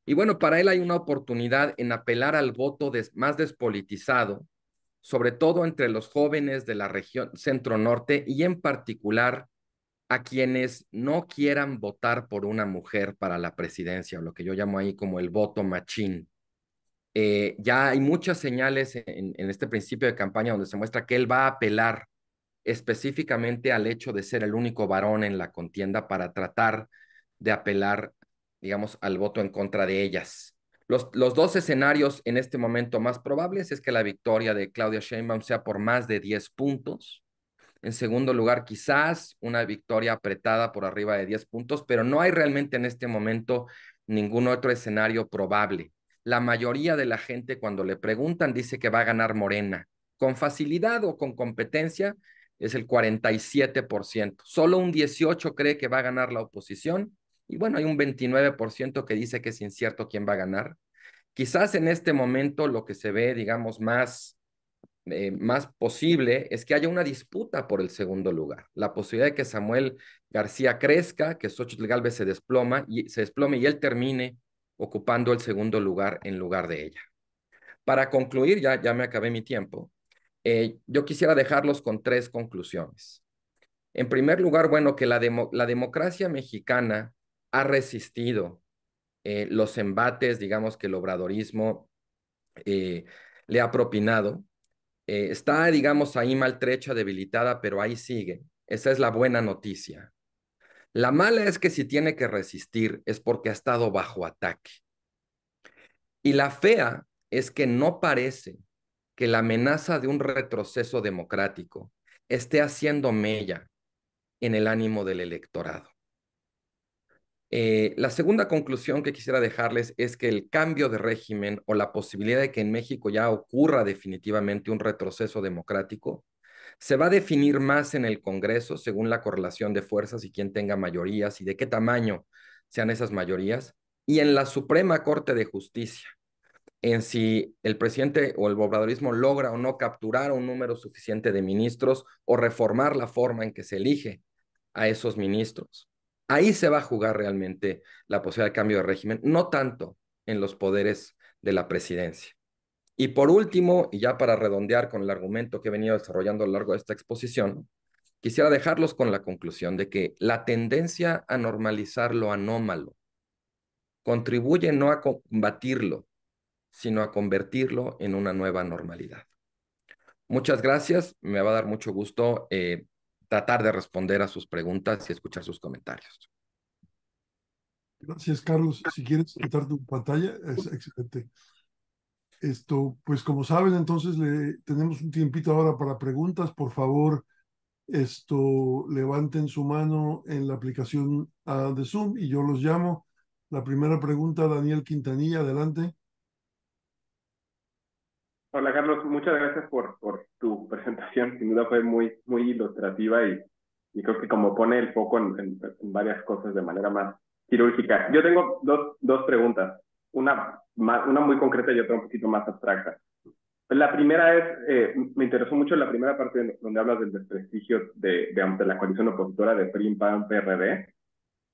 Y bueno, para él hay una oportunidad en apelar al voto más despolitizado, sobre todo entre los jóvenes de la región centro-norte y en particular a quienes no quieran votar por una mujer para la presidencia, o lo que yo llamo ahí como el voto machín. Ya hay muchas señales en este principio de campaña donde se muestra que él va a apelar específicamente al hecho de ser el único varón en la contienda para tratar de apelar, digamos, al voto en contra de ellas. Los dos escenarios en este momento más probables es que la victoria de Claudia Sheinbaum sea por más de 10 puntos. En segundo lugar, quizás una victoria apretada por arriba de 10 puntos, pero no hay realmente en este momento ningún otro escenario probable. La mayoría de la gente cuando le preguntan dice que va a ganar Morena. Con facilidad o con competencia es el 47%. Solo un 18% cree que va a ganar la oposición y bueno, hay un 29% que dice que es incierto quién va a ganar. Quizás en este momento lo que se ve, digamos, más posible es que haya una disputa por el segundo lugar. La posibilidad de que Samuel García crezca, que Xóchitl Gálvez se desplome y él termine ocupando el segundo lugar en lugar de ella. Para concluir, ya me acabé mi tiempo, yo quisiera dejarlos con 3 conclusiones. En primer lugar, bueno, que la democracia mexicana ha resistido los embates, digamos, que el obradorismo eh, le ha propinado. Está, digamos, ahí maltrecha, debilitada, pero ahí sigue. Esa es la buena noticia. La mala es que si tiene que resistir es porque ha estado bajo ataque. Y la fea es que no parece que la amenaza de un retroceso democrático esté haciendo mella en el ánimo del electorado. La segunda conclusión que quisiera dejarles es que el cambio de régimen o la posibilidad de que en México ya ocurra definitivamente un retroceso democrático se va a definir más en el Congreso según la correlación de fuerzas y quién tenga mayorías y de qué tamaño sean esas mayorías, y en la Suprema Corte de Justicia, en si el presidente o el obradorismo logra o no capturar un número suficiente de ministros o reformar la forma en que se elige a esos ministros. Ahí se va a jugar realmente la posibilidad de cambio de régimen, no tanto en los poderes de la presidencia. Y por último, y ya para redondear con el argumento que he venido desarrollando a lo largo de esta exposición, quisiera dejarlos con la conclusión de que la tendencia a normalizar lo anómalo contribuye no a combatirlo, sino a convertirlo en una nueva normalidad. Muchas gracias, me va a dar mucho gusto tratar de responder a sus preguntas y escuchar sus comentarios. Gracias, Carlos. Si quieres quitar tu pantalla, es excelente. Pues como saben, entonces tenemos un tiempito ahora para preguntas. Por favor, levanten su mano en la aplicación de Zoom y yo los llamo. La primera pregunta, Daniel Quintanilla, adelante. Hola Carlos, muchas gracias por tu presentación. Sin duda fue muy ilustrativa y creo que como pone el foco en varias cosas de manera más quirúrgica. Yo tengo dos preguntas, una muy concreta y otra un poquito más abstracta. La primera es, me interesó mucho la primera parte donde hablas del desprestigio de la coalición opositora de PRI, PAN, PRD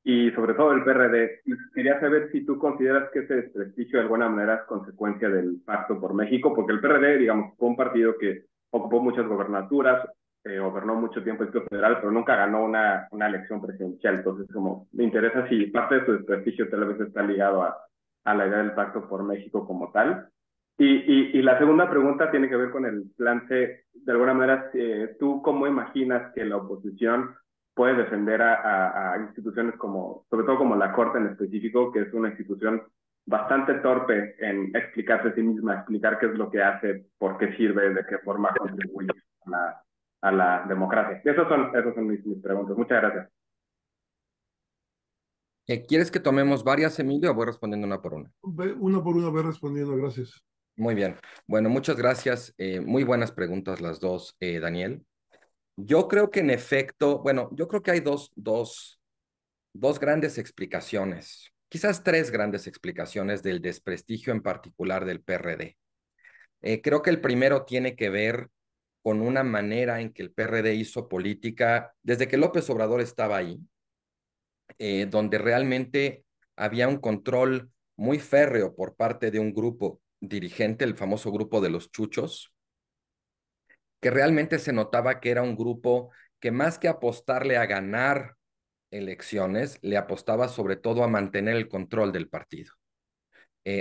y sobre todo el PRD. Quería saber si tú consideras que ese desprestigio de alguna manera es consecuencia del Pacto por México, porque el PRD, digamos, fue un partido que ocupó muchas gobernaturas, gobernó mucho tiempo el Distrito Federal, pero nunca ganó una elección presidencial. Entonces, como me interesa si parte de su desprestigio tal vez está ligado a la idea del Pacto por México como tal. Y la segunda pregunta tiene que ver con el plan C. De alguna manera, ¿tú cómo imaginas que la oposición puede defender a instituciones como, sobre todo como la Corte en específico, que es una institución bastante torpe en explicarse a sí misma, explicar qué es lo que hace, por qué sirve, de qué forma contribuye a la democracia? Esas son mis preguntas. Muchas gracias. ¿Quieres que tomemos varias, Emilio, o voy respondiendo una por una? Una por una, ve respondiendo, gracias. Muy bien. Bueno, muchas gracias. Muy buenas preguntas las dos, Daniel. Yo creo que en efecto, bueno, yo creo que hay dos grandes explicaciones, quizás 3 grandes explicaciones del desprestigio en particular del PRD. Creo que el primero tiene que ver con una manera en que el PRD hizo política desde que López Obrador estaba ahí, donde realmente había un control muy férreo por parte de un grupo dirigente, el famoso grupo de los chuchos, que realmente se notaba que era un grupo que más que apostarle a ganar elecciones, le apostaba sobre todo a mantener el control del partido,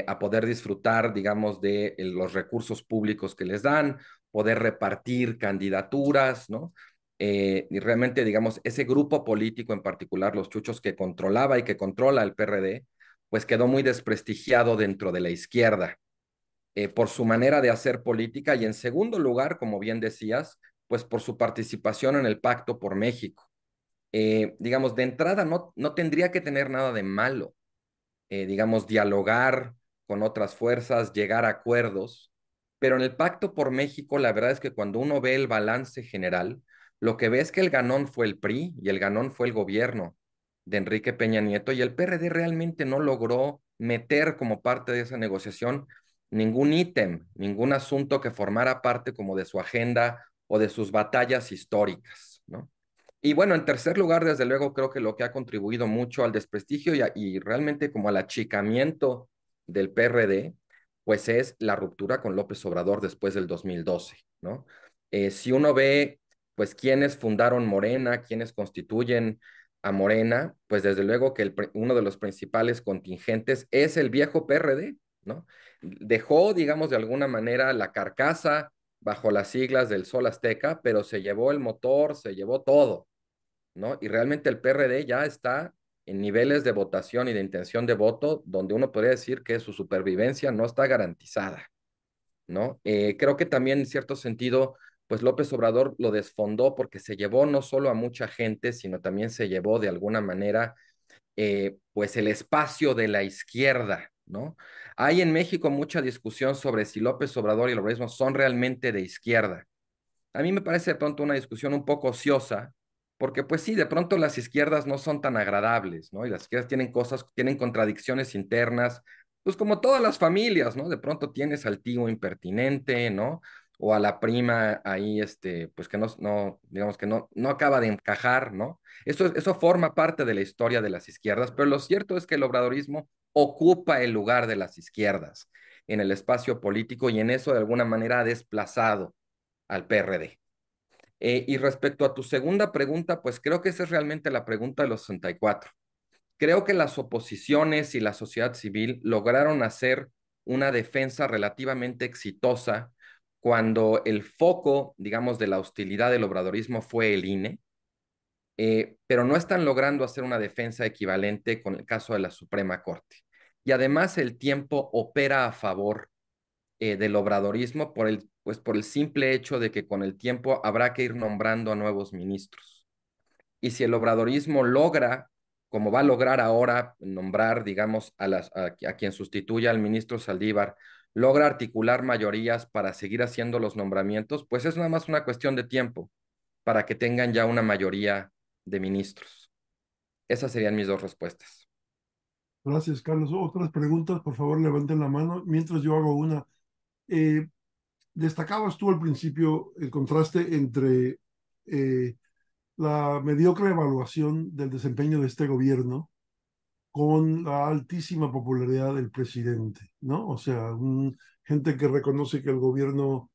a poder disfrutar, digamos, de los recursos públicos que les dan, poder repartir candidaturas, ¿no? Y realmente, digamos, ese grupo político en particular, los chuchos que controlaba y que controla el PRD, pues quedó muy desprestigiado dentro de la izquierda por su manera de hacer política y en segundo lugar, como bien decías, pues por su participación en el Pacto por México. Digamos, de entrada no tendría que tener nada de malo, digamos, dialogar con otras fuerzas, llegar a acuerdos, pero en el Pacto por México, la verdad es que cuando uno ve el balance general, lo que ve es que el ganón fue el PRI y el ganón fue el gobierno de Enrique Peña Nieto y el PRD realmente no logró meter como parte de esa negociación ningún ítem, ningún asunto que formara parte como de su agenda o de sus batallas históricas, ¿no? Y bueno, en tercer lugar, desde luego, creo que lo que ha contribuido mucho al desprestigio y realmente como al achicamiento del PRD, pues es la ruptura con López Obrador después del 2012, ¿no? Si uno ve, pues, quiénes fundaron Morena, quiénes constituyen a Morena, pues desde luego que uno de los principales contingentes es el viejo PRD, ¿no? Dejó, digamos, de alguna manera la carcasa bajo las siglas del Sol Azteca, pero se llevó el motor, se llevó todo, ¿no? Y realmente el PRD ya está en niveles de votación y de intención de voto donde uno podría decir que su supervivencia no está garantizada, ¿no? Creo que también en cierto sentido, pues López Obrador lo desfondó porque se llevó no solo a mucha gente, sino también se llevó de alguna manera, pues el espacio de la izquierda, ¿no? Hay en México mucha discusión sobre si López Obrador y el obradismo son realmente de izquierda. A mí me parece de pronto una discusión un poco ociosa, porque pues sí, de pronto las izquierdas no son tan agradables, ¿no? Y las izquierdas tienen cosas, tienen contradicciones internas, pues como todas las familias, ¿no? De pronto tienes al tío impertinente, ¿no? O a la prima ahí, pues que digamos que no acaba de encajar, ¿no? Eso forma parte de la historia de las izquierdas, pero lo cierto es que el obradorismo ocupa el lugar de las izquierdas en el espacio político y en eso de alguna manera ha desplazado al PRD. Y respecto a tu segunda pregunta, pues creo que esa es realmente la pregunta de los 64. Creo que las oposiciones y la sociedad civil lograron hacer una defensa relativamente exitosa cuando el foco, digamos, de la hostilidad del obradorismo fue el INE, pero no están logrando hacer una defensa equivalente con el caso de la Suprema Corte. Y además el tiempo opera a favor del obradorismo pues por el simple hecho de que con el tiempo habrá que ir nombrando a nuevos ministros. Y si el obradorismo logra, como va a lograr ahora, nombrar, digamos, a quien sustituya al ministro Saldívar, logra articular mayorías para seguir haciendo los nombramientos, pues es nada más una cuestión de tiempo para que tengan ya una mayoría de ministros. Esas serían mis dos respuestas. Gracias, Carlos. Otras preguntas, por favor, levanten la mano mientras yo hago una. Eh, Destacabas tú al principio el contraste entre la mediocre evaluación del desempeño de este gobierno con la altísima popularidad del presidente, ¿no? O sea, gente que reconoce que el gobierno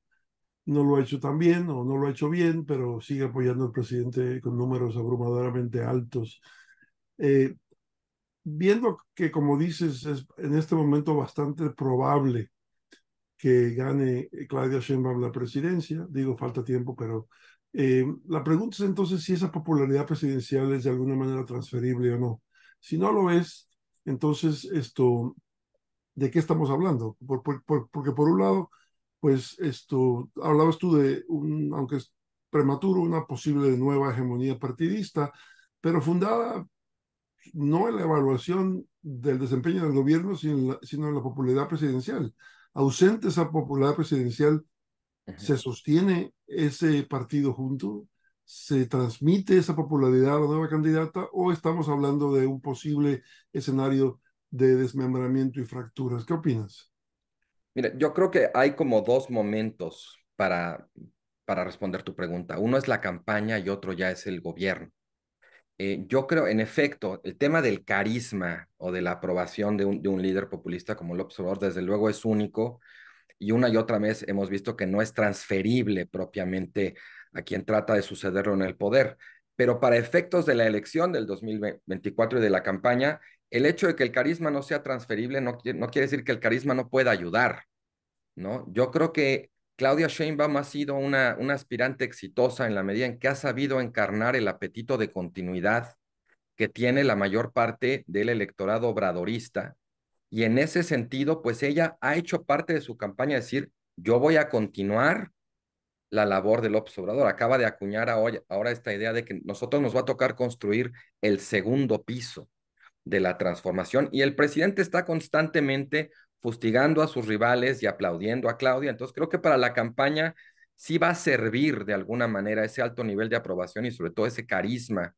no lo ha hecho tan bien o no lo ha hecho bien, pero sigue apoyando al presidente con números abrumadoramente altos. Eh, Viendo que, como dices, es en este momento bastante probable que gane Claudia Sheinbaum la presidencia, digo, falta tiempo, pero la pregunta es entonces si esa popularidad presidencial es de alguna manera transferible o no. Si no lo es, entonces ¿de qué estamos hablando? Porque por un lado, pues hablabas tú de aunque es prematuro, una posible nueva hegemonía partidista, pero fundada no en la evaluación del desempeño del gobierno, sino en la popularidad presidencial. Ausente esa popularidad presidencial, ¿se sostiene ese partido junto? ¿Se transmite esa popularidad a la nueva candidata o estamos hablando de un posible escenario de desmembramiento y fracturas? ¿Qué opinas? Mira, yo creo que hay como dos momentos para responder tu pregunta. Uno es la campaña y otro ya es el gobierno. Yo creo, en efecto, el tema del carisma o de la aprobación de un líder populista como López Obrador, desde luego es único y una y otra vez hemos visto que no es transferible propiamente a quien trata de sucederlo en el poder. Pero para efectos de la elección del 2024 y de la campaña, el hecho de que el carisma no sea transferible no quiere decir que el carisma no pueda ayudar, ¿no? Yo creo que Claudia Sheinbaum ha sido una aspirante exitosa en la medida en que ha sabido encarnar el apetito de continuidad que tiene la mayor parte del electorado obradorista. Y en ese sentido, pues ella ha hecho parte de su campaña decir, yo voy a continuar la labor de López Obrador. Acaba de acuñar ahora esta idea de que nosotros nos va a tocar construir el segundo piso de la transformación y el presidente está constantemente fustigando a sus rivales y aplaudiendo a Claudia. Entonces creo que para la campaña sí va a servir de alguna manera ese alto nivel de aprobación y sobre todo ese carisma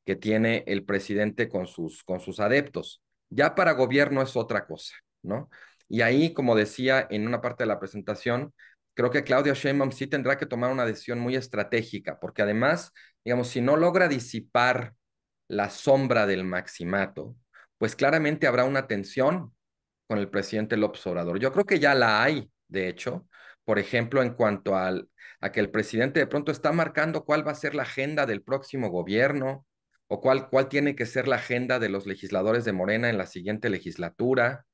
que tiene el presidente con sus adeptos. Ya para gobierno es otra cosa, ¿no? Y ahí, como decía en una parte de la presentación, creo que Claudia Sheinbaum sí tendrá que tomar una decisión muy estratégica, porque además, digamos, si no logra disipar la sombra del maximato, pues claramente habrá una tensión con el presidente López Obrador. Yo creo que ya la hay, de hecho, por ejemplo, en cuanto a que el presidente de pronto está marcando cuál va a ser la agenda del próximo gobierno o cuál tiene que ser la agenda de los legisladores de Morena en la siguiente legislatura.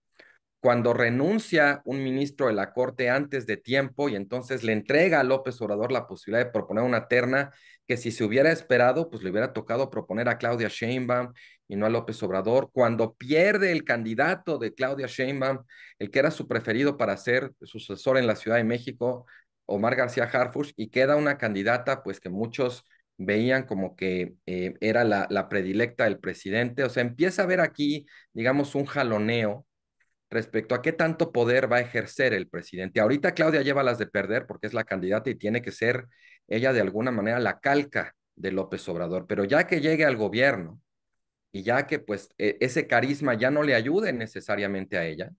Cuando renuncia un ministro de la Corte antes de tiempo y entonces le entrega a López Obrador la posibilidad de proponer una terna que si se hubiera esperado, pues le hubiera tocado proponer a Claudia Sheinbaum y no a López Obrador. Cuando pierde el candidato de Claudia Sheinbaum, el que era su preferido para ser sucesor en la Ciudad de México, Omar García Harfuch, y queda una candidata pues que muchos veían como que era la predilecta del presidente. O sea, empieza a haber aquí, digamos, un jaloneo respecto a qué tanto poder va a ejercer el presidente. Ahorita Claudia lleva las de perder porque es la candidata y tiene que ser ella de alguna manera la calca de López Obrador, pero ya que llegue al gobierno y ya que pues ese carisma ya no le ayude necesariamente a ella,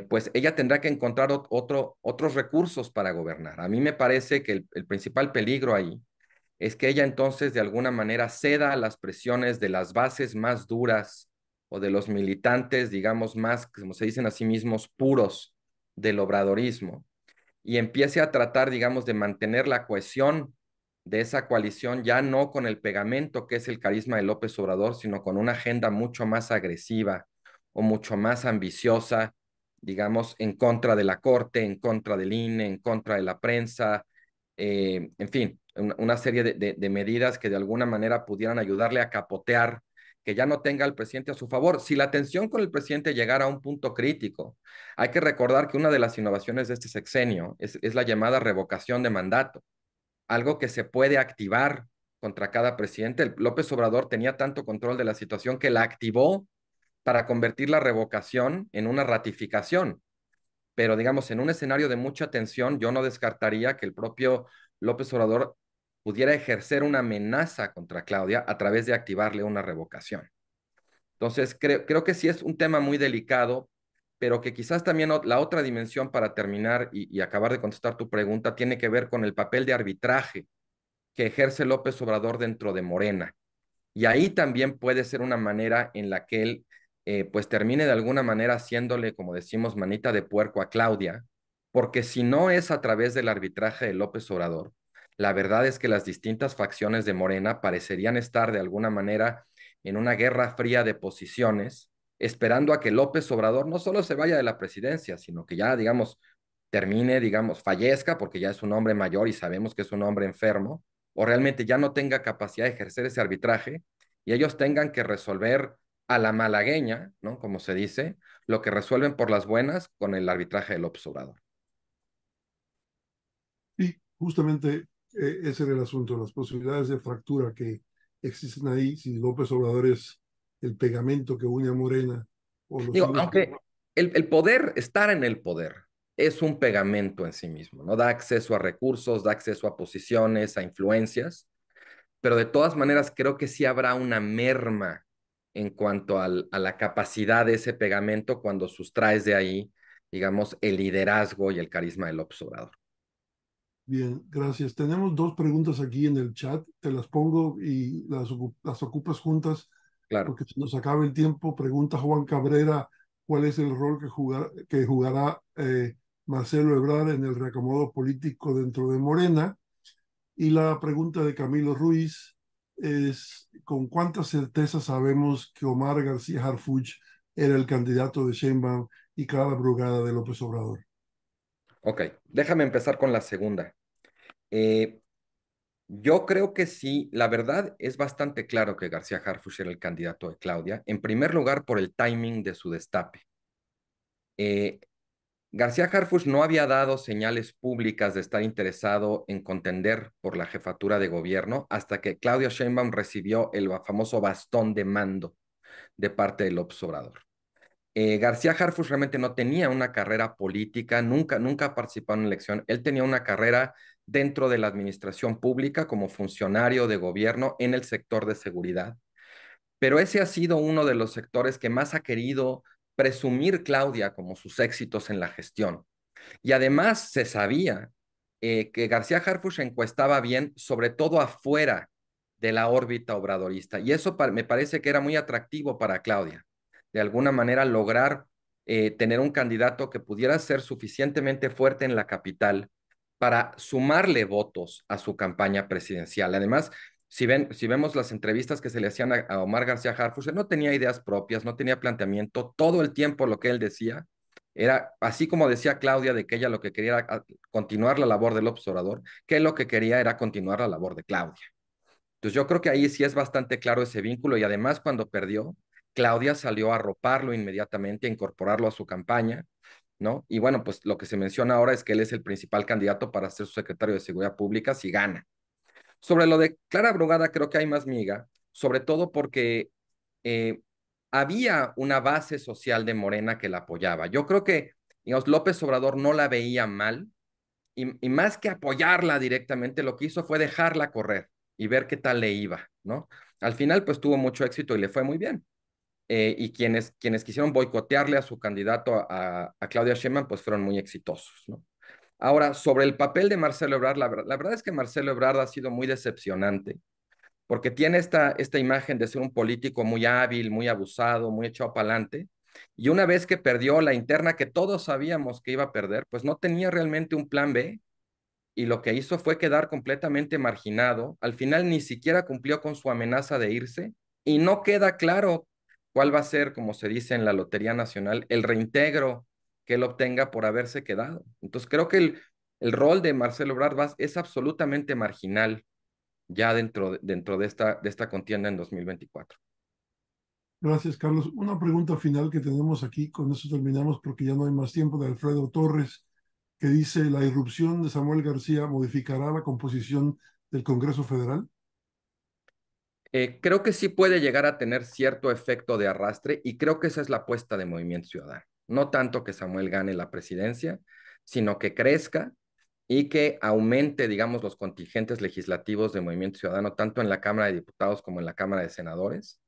pues ella tendrá que encontrar otros recursos para gobernar. A mí me parece que el principal peligro ahí es que ella entonces de alguna manera ceda a las presiones de las bases más duras o de los militantes, digamos, más, como se dicen a sí mismos, puros del obradorismo, y empiece a tratar, digamos, de mantener la cohesión de esa coalición, ya no con el pegamento que es el carisma de López Obrador, sino con una agenda mucho más agresiva o mucho más ambiciosa, digamos, en contra de la Corte, en contra del INE, en contra de la prensa, en fin, una serie de medidas que de alguna manera pudieran ayudarle a capotear, que ya no tenga al presidente a su favor. Si la tensión con el presidente llegara a un punto crítico, hay que recordar que una de las innovaciones de este sexenio es la llamada revocación de mandato, algo que se puede activar contra cada presidente. López Obrador tenía tanto control de la situación que la activó para convertir la revocación en una ratificación. Pero digamos, en un escenario de mucha tensión, yo no descartaría que el propio López Obrador pudiera ejercer una amenaza contra Claudia a través de activarle una revocación. Entonces, creo que sí es un tema muy delicado, pero que quizás también la otra dimensión para terminar y acabar de contestar tu pregunta tiene que ver con el papel de arbitraje que ejerce López Obrador dentro de Morena. Y ahí también puede ser una manera en la que él pues termine de alguna manera haciéndole, como decimos, manita de puerco a Claudia, porque si no es a través del arbitraje de López Obrador, la verdad es que las distintas facciones de Morena parecerían estar de alguna manera en una guerra fría de posiciones, esperando a que López Obrador no solo se vaya de la presidencia, sino que ya, digamos, termine, digamos, fallezca, porque ya es un hombre mayor y sabemos que es un hombre enfermo, o realmente ya no tenga capacidad de ejercer ese arbitraje y ellos tengan que resolver a la malagueña, ¿no? Como se dice, lo que resuelven por las buenas con el arbitraje de López Obrador. Y justamente ese era el asunto, las posibilidades de fractura que existen ahí, si López Obrador es el pegamento que une a Morena o los Digo, hilos. aunque el poder, estar en el poder, es un pegamento en sí mismo, ¿no? Da acceso a recursos, da acceso a posiciones, a influencias, pero de todas maneras creo que sí habrá una merma en cuanto a la capacidad de ese pegamento cuando sustraes de ahí, digamos, el liderazgo y el carisma del López Obrador. Bien, gracias. Tenemos dos preguntas aquí en el chat, te las pongo y las ocupas juntas Claro. porque se nos acaba el tiempo. Pregunta Juan Cabrera, ¿cuál es el rol que jugará Marcelo Ebrard en el reacomodo político dentro de Morena? Y la pregunta de Camilo Ruiz es, ¿con cuánta certeza sabemos que Omar García Harfuch era el candidato de Sheinbaum y Clara Brugada de López Obrador? Ok, déjame empezar con la segunda. Eh, yo creo que sí, la verdad es bastante claro que García Harfuch era el candidato de Claudia, en primer lugar por el timing de su destape. Eh, García Harfuch no había dado señales públicas de estar interesado en contender por la jefatura de gobierno hasta que Claudia Sheinbaum recibió el famoso bastón de mando de parte de López Obrador. García Harfuch realmente no tenía una carrera política, nunca participó en una elección. Él tenía una carrera dentro de la administración pública como funcionario de gobierno en el sector de seguridad. pero ese ha sido uno de los sectores que más ha querido presumir Claudia como sus éxitos en la gestión. Y además se sabía que García Harfuch encuestaba bien, sobre todo afuera de la órbita obradorista. Y eso me parece que era muy atractivo para Claudia. De alguna manera lograr tener un candidato que pudiera ser suficientemente fuerte en la capital para sumarle votos a su campaña presidencial. Además, si vemos las entrevistas que se le hacían a Omar García Harfuch, él no tenía ideas propias, no tenía planteamiento. Todo el tiempo lo que él decía era, así como decía Claudia, de que ella lo que quería era continuar la labor del observador, que él lo que quería era continuar la labor de Claudia. Entonces yo creo que ahí sí es bastante claro ese vínculo y además cuando perdió, Claudia salió a arroparlo inmediatamente, a incorporarlo a su campaña, ¿no? Y bueno, pues lo que se menciona ahora es que él es el principal candidato para ser su secretario de Seguridad Pública si gana. Sobre lo de Clara Brugada creo que hay más miga, sobre todo porque eh, había una base social de Morena que la apoyaba. Yo creo que, digamos, López Obrador no la veía mal y más que apoyarla directamente, lo que hizo fue dejarla correr y ver qué tal le iba, ¿no? Al final, pues tuvo mucho éxito y le fue muy bien. Y quienes quisieron boicotearle a su candidato a Claudia Sheinbaum, pues fueron muy exitosos, ¿no? Ahora, sobre el papel de Marcelo Ebrard, la verdad es que Marcelo Ebrard ha sido muy decepcionante, porque tiene esta imagen de ser un político muy hábil, muy abusado, muy echado para adelante, y una vez que perdió la interna que todos sabíamos que iba a perder, pues no tenía realmente un plan B, y lo que hizo fue quedar completamente marginado. Al final ni siquiera cumplió con su amenaza de irse, y no queda claro cuál va a ser, como se dice en la Lotería Nacional, el reintegro que él obtenga por haberse quedado. Entonces creo que el rol de Marcelo Ebrard es absolutamente marginal ya dentro de esta contienda en 2024. Gracias, Carlos. Una pregunta final que tenemos aquí, con eso terminamos porque ya no hay más tiempo, de Alfredo Torres, que dice, ¿la irrupción de Samuel García modificará la composición del Congreso Federal? Creo que sí puede llegar a tener cierto efecto de arrastre y creo que esa es la apuesta de Movimiento Ciudadano. No tanto que Samuel gane la presidencia, sino que crezca y que aumente, digamos, los contingentes legislativos de Movimiento Ciudadano, tanto en la Cámara de Diputados como en la Cámara de Senadores,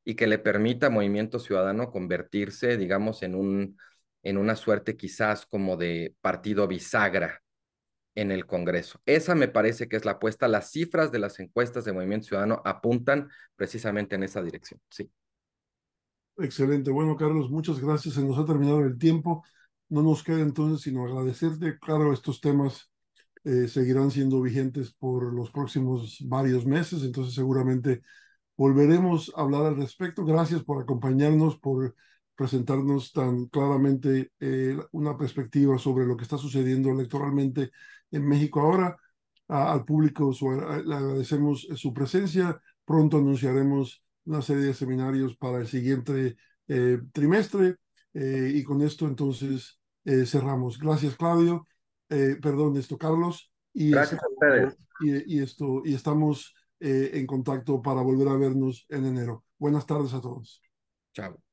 y que le permita a Movimiento Ciudadano convertirse, digamos, en una suerte quizás como de partido bisagra en el Congreso. Esa me parece que es la apuesta. Las cifras de las encuestas de Movimiento Ciudadano apuntan precisamente en esa dirección. Sí. Excelente. Bueno, Carlos, muchas gracias. Se nos ha terminado el tiempo. No nos queda entonces sino agradecerte. Claro, estos temas seguirán siendo vigentes por los próximos varios meses, entonces seguramente volveremos a hablar al respecto. Gracias por acompañarnos, por presentarnos tan claramente una perspectiva sobre lo que está sucediendo electoralmente en México ahora. Al público le agradecemos su presencia. Pronto anunciaremos una serie de seminarios para el siguiente trimestre y con esto entonces cerramos. Gracias, Claudio. Perdón, Carlos. Gracias a ustedes. Y estamos en contacto para volver a vernos en enero. Buenas tardes a todos. Chao.